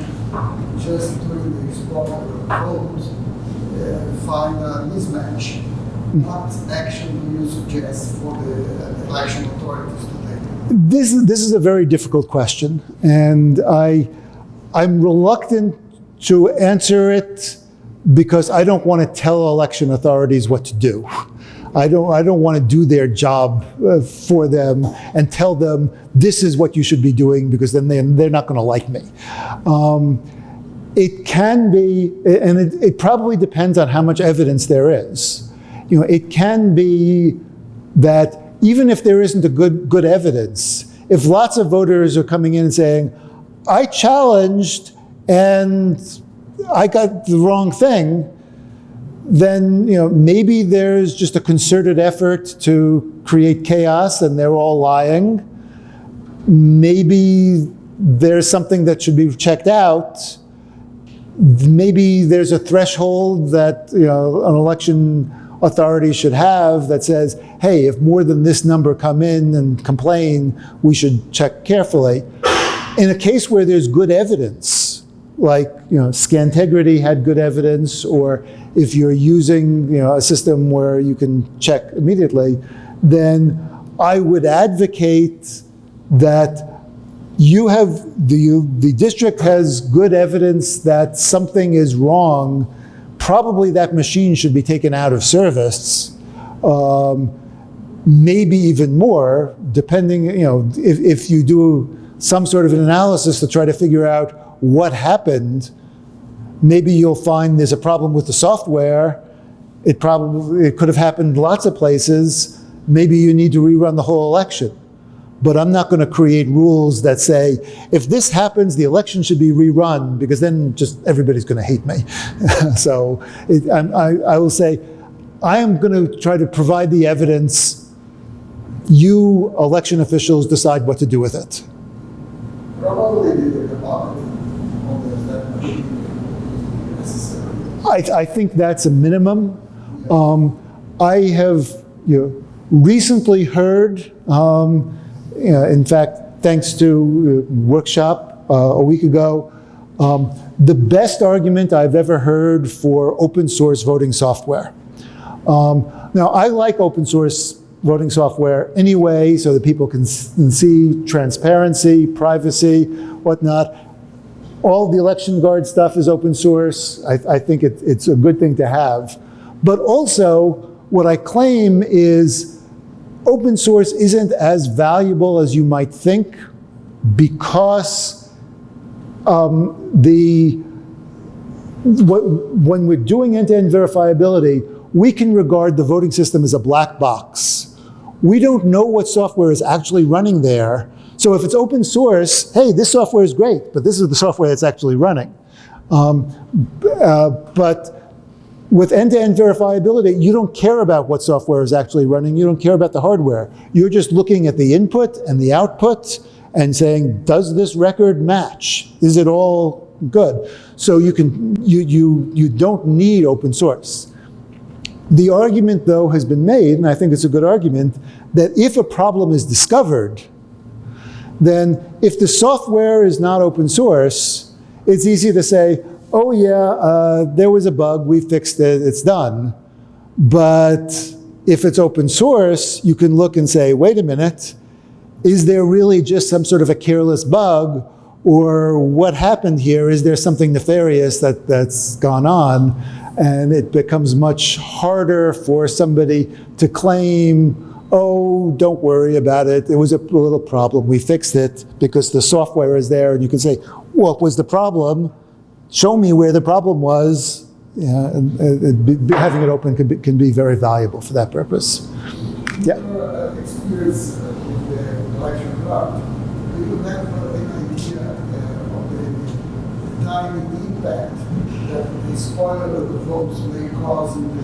Speaker 6: just doing the explore vote, find a mismatch. What action do you suggest for the election authorities to take?
Speaker 1: This is a very difficult question, and I'm reluctant to answer it because I don't want to tell election authorities what to do. I don't want to do their job for them and tell them this is what you should be doing, because then they're not going to like me. It can be, and it probably depends on how much evidence there is. You know, it can be that even if there isn't a good evidence, if lots of voters are coming in and saying, I challenged and I got the wrong thing, then maybe there's just a concerted effort to create chaos and they're all lying. Maybe there's something that should be checked out. Maybe there's a threshold that an election authority should have that says, hey, if more than this number come in and complain, we should check carefully. In a case where there's good evidence, like Scantegrity had good evidence, or if you're using a system where you can check immediately, then I would advocate that the district has good evidence that something is wrong. Probably that machine should be taken out of service, maybe even more, depending, if you do some sort of an analysis to try to figure out what happened. Maybe you'll find there's a problem with the software. It could have happened lots of places. Maybe you need to rerun the whole election. But I'm not going to create rules that say, if this happens, the election should be rerun, because then just everybody's going to hate me. So I will say, I am going to try to provide the evidence. You election officials decide what to do with it.
Speaker 6: Probably the department on that machine necessary.
Speaker 1: I think that's a minimum. I have recently heard, in fact, thanks to a workshop a week ago, the best argument I've ever heard for open source voting software. Now, I like open source voting software anyway, so that people can see transparency, privacy, whatnot. All the election guard stuff is open source. I think it's a good thing to have. But also, what I claim is open source isn't as valuable as you might think because when we're doing end-to-end verifiability, we can regard the voting system as a black box. We don't know what software is actually running there. So if it's open source, hey, this software is great, but this is the software that's actually running. But with end-to-end verifiability, you don't care about what software is actually running. You don't care about the hardware. You're just looking at the input and the output and saying, does this record match? Is it all good? So you don't need open source. The argument, though, has been made, and I think it's a good argument, that if a problem is discovered, then if the software is not open source, it's easy to say, oh yeah, there was a bug, we fixed it, it's done. But if it's open source, you can look and say, wait a minute, is there really just some sort of a careless bug? Or what happened here? Is there something nefarious that's gone on? And it becomes much harder for somebody to claim, oh, don't worry about it. It was a little problem. We fixed it because the software is there. And you can say, what was the problem? Show me where the problem was. Yeah, having it open can be very valuable for that purpose. Yeah.
Speaker 6: Your experience with the election card, do you have an idea of the time impact that the spoiler of the votes may cause in the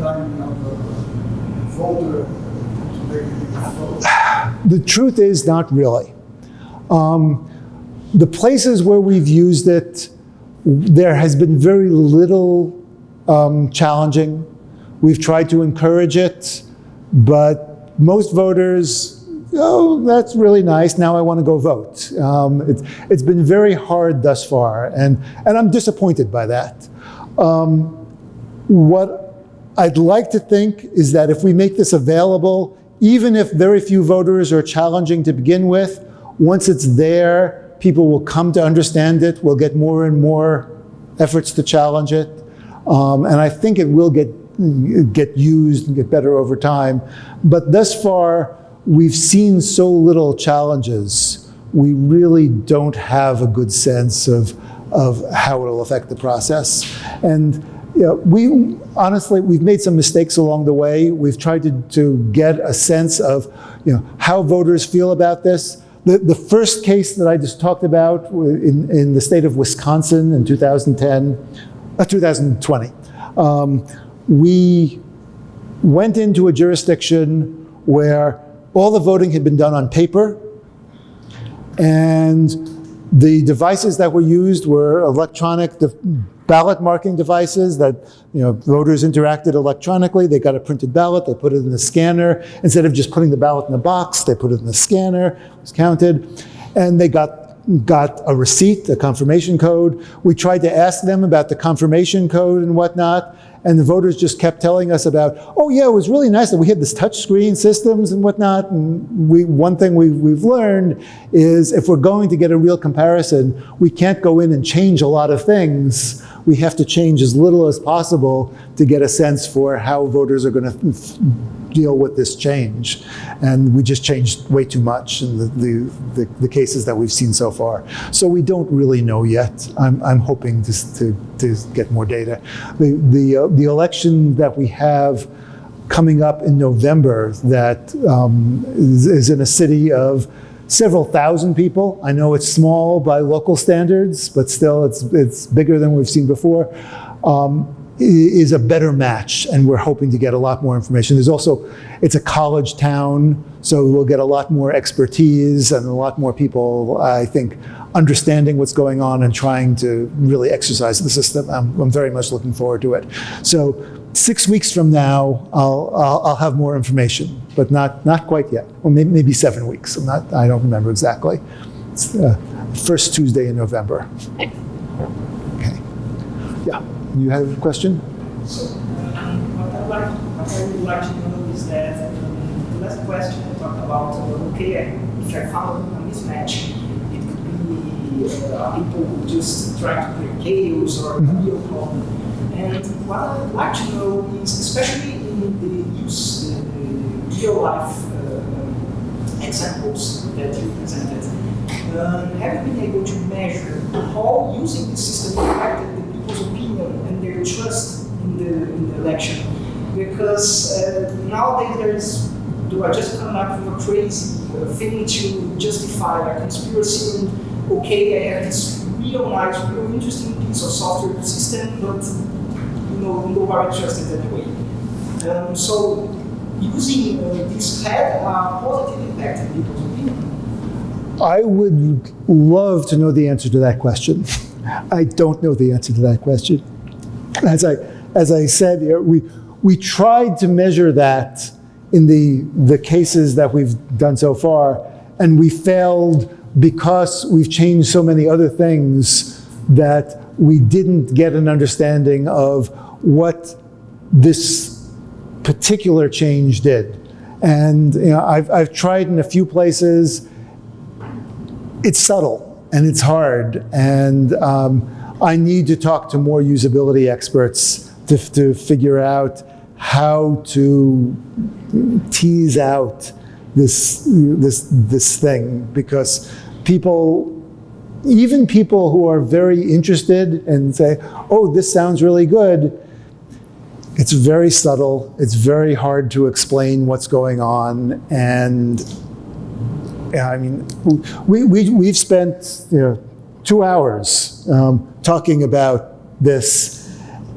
Speaker 6: timing of the voter to make his vote?
Speaker 1: The truth is not really. The places where we've used it, there has been very little challenging. We've tried to encourage it, but most voters, oh, that's really nice, now I want to go vote. It's been very hard thus far, and I'm disappointed by that. What I'd like to think is that if we make this available, even if very few voters are challenging to begin with, once it's there, people will come to understand it, we'll get more and more efforts to challenge it, and I think it will get used and get better over time. But thus far, we've seen so little challenges, we really don't have a good sense of how it'll affect the process. And honestly, we've made some mistakes along the way. We've tried to get a sense of how voters feel about this. The first case that I just talked about in the state of Wisconsin in 2020, we went into a jurisdiction where all the voting had been done on paper, and the devices that were used were electronic ballot marking devices that voters interacted electronically. They got a printed ballot, they put it in the scanner. Instead of just putting the ballot in a box, they put it in the scanner, it was counted, and they got a receipt, a confirmation code. We tried to ask them about the confirmation code and whatnot, and the voters just kept telling us about, oh yeah, it was really nice that we had this touch screen systems and whatnot. And one thing we've learned is if we're going to get a real comparison, we can't go in and change a lot of things. We have to change as little as possible to get a sense for how voters are going to deal with this change. And we just changed way too much in the cases that we've seen so far. So we don't really know yet. I'm hoping to get more data. The election that we have coming up in November that is in a city of several thousand people. I know it's small by local standards, but still it's bigger than we've seen before, is a better match, and we're hoping to get a lot more information. There's also, it's a college town, so we'll get a lot more expertise and a lot more people, I think, understanding what's going on and trying to really exercise the system. I'm very much looking forward to it. So 6 weeks from now, I'll have more information, but not quite yet. Or maybe 7 weeks. I don't remember exactly. It's the first Tuesday in November. Okay. Yeah. You have a question?
Speaker 2: So, what I would like to know is that the last question I talked about, okay, if I found a mismatch, it could be people who just try to create chaos or a real problem. And what I'd like to know is, especially in the use, the real life examples that you presented, have you been able to measure how using the system affected the people's opinion and their trust in the election? Because nowadays they are just coming up with a crazy thing to justify a conspiracy and, okay, I have this real nice, real interesting piece of software system, but nobody trusted anyway. So using this had a positive impact on people's opinion.
Speaker 1: I would love to know the answer to that question. I don't know the answer to that question. As I said, we tried to measure that in the cases that we've done so far, and we failed because we've changed so many other things that we didn't get an understanding of what this particular change did. And I've tried in a few places. It's subtle and it's hard, and I need to talk to more usability experts to figure out how to tease out this thing, because even people who are very interested and say, oh, this sounds really good, it's very subtle, it's very hard to explain what's going on, and I mean, we've spent 2 hours talking about this,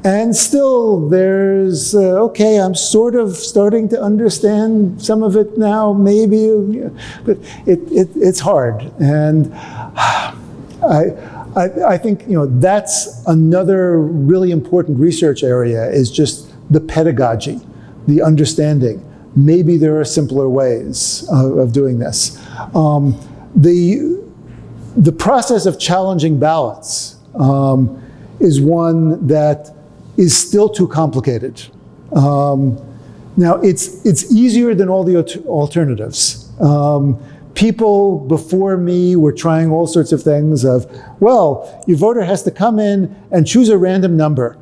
Speaker 1: and still there's, okay, I'm sort of starting to understand some of it now, maybe, but it's hard. And I think that's another really important research area, is just the pedagogy, the understanding. Maybe there are simpler ways of doing this. The process of challenging ballots is one that is still too complicated. Now, it's easier than all the alternatives. People before me were trying all sorts of things of, well, your voter has to come in and choose a random number,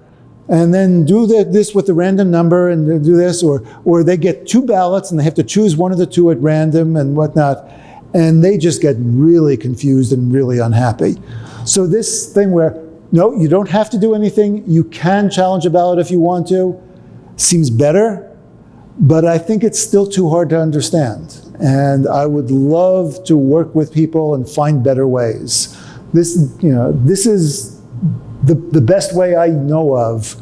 Speaker 1: and then do this with the random number and do this, or they get 2 ballots and they have to choose one of the 2 at random and whatnot, and they just get really confused and really unhappy. So this thing where, no, you don't have to do anything, you can challenge a ballot if you want to, seems better, but I think it's still too hard to understand. And I would love to work with people and find better ways. This is the best way I know of,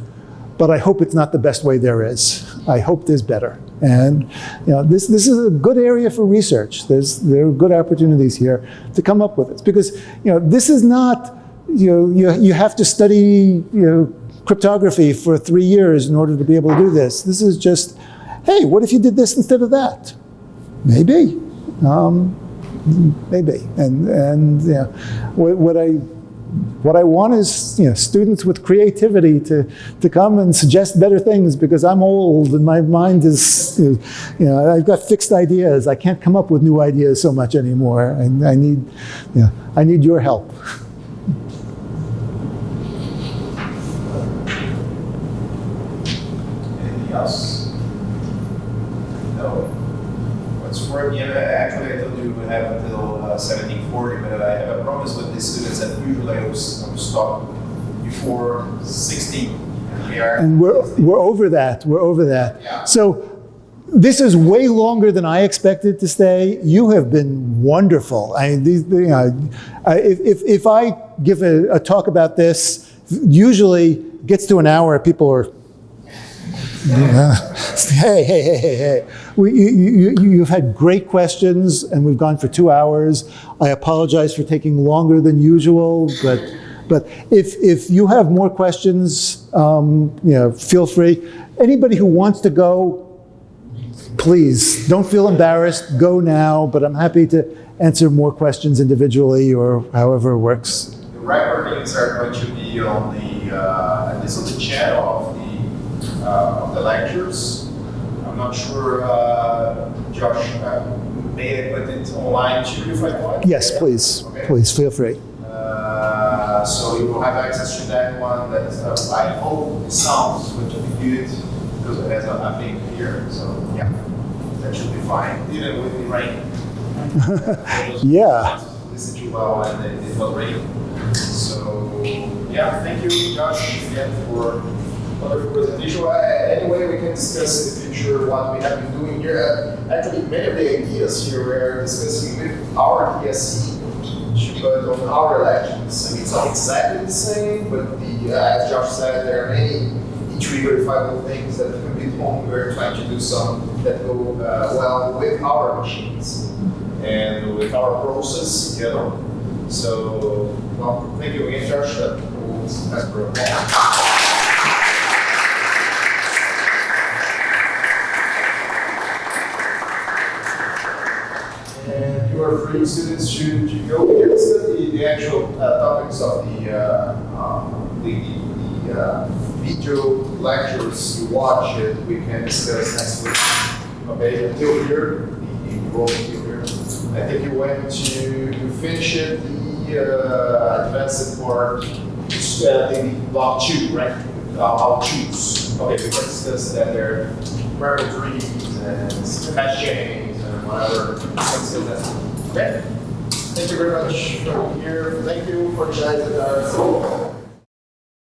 Speaker 1: but I hope it's not the best way there is. I hope there's better. And this is a good area for research. There are good opportunities here to come up with it, because this is not you have to study cryptography for 3 years in order to be able to do this. This is just, hey, what if you did this instead of that? Maybe, maybe. And what I want is students with creativity to come and suggest better things, because I'm old and my mind is I've got fixed ideas. I can't come up with new ideas so much anymore, and I need your help.
Speaker 8: Anything else? No. What's for me? Actually, I told you we have until 1740, but I have a promise with the students that usually I will stop before 16. And
Speaker 1: we're over that. We're over that.
Speaker 8: Yeah.
Speaker 1: So this is way longer than I expected to stay. You have been wonderful. I mean, if I give a talk about this, usually gets to an hour, people are, hey. You've had great questions, and we've gone for 2 hours. I apologize for taking longer than usual, but if you have more questions, feel free. Anybody who wants to go, please, don't feel embarrassed, go now, but I'm happy to answer more questions individually or however it works.
Speaker 8: The recordings are going to be on the channel of the lectures. I'm not sure, Josh, may I put it online too if I want?
Speaker 1: Yes, please.
Speaker 8: Okay.
Speaker 1: Please, feel free.
Speaker 8: So you will have access to that one. That I hope it sounds going to be good because it has a thing here. So yeah, that should be fine, even with the rain.
Speaker 1: Yeah.
Speaker 8: Listen to well and it was raining. So yeah, thank you, Josh, again for wonderful presentation. Anyway, we can discuss in the future what we have been doing here. Actually, many of the ideas here we're discussing with our DSC, but on our elections. I mean, it's not exactly the same, but as Josh said, there are many each verifiable things that can be done. We're trying to do some that go well with our machines and with our process in general. So, well, thank you again, Josh. That's great. And you are free, students, to go. We can discuss the actual topics of the video lectures you watch. We can discuss next week. Okay, until here, the role until here. I think you went to finish it, the advanced part, the block 2, right? How choose. Okay, we can discuss that there. Variable trees and hash chains and whatever. Okay. Thank you very much for being here. Thank you for the guys that are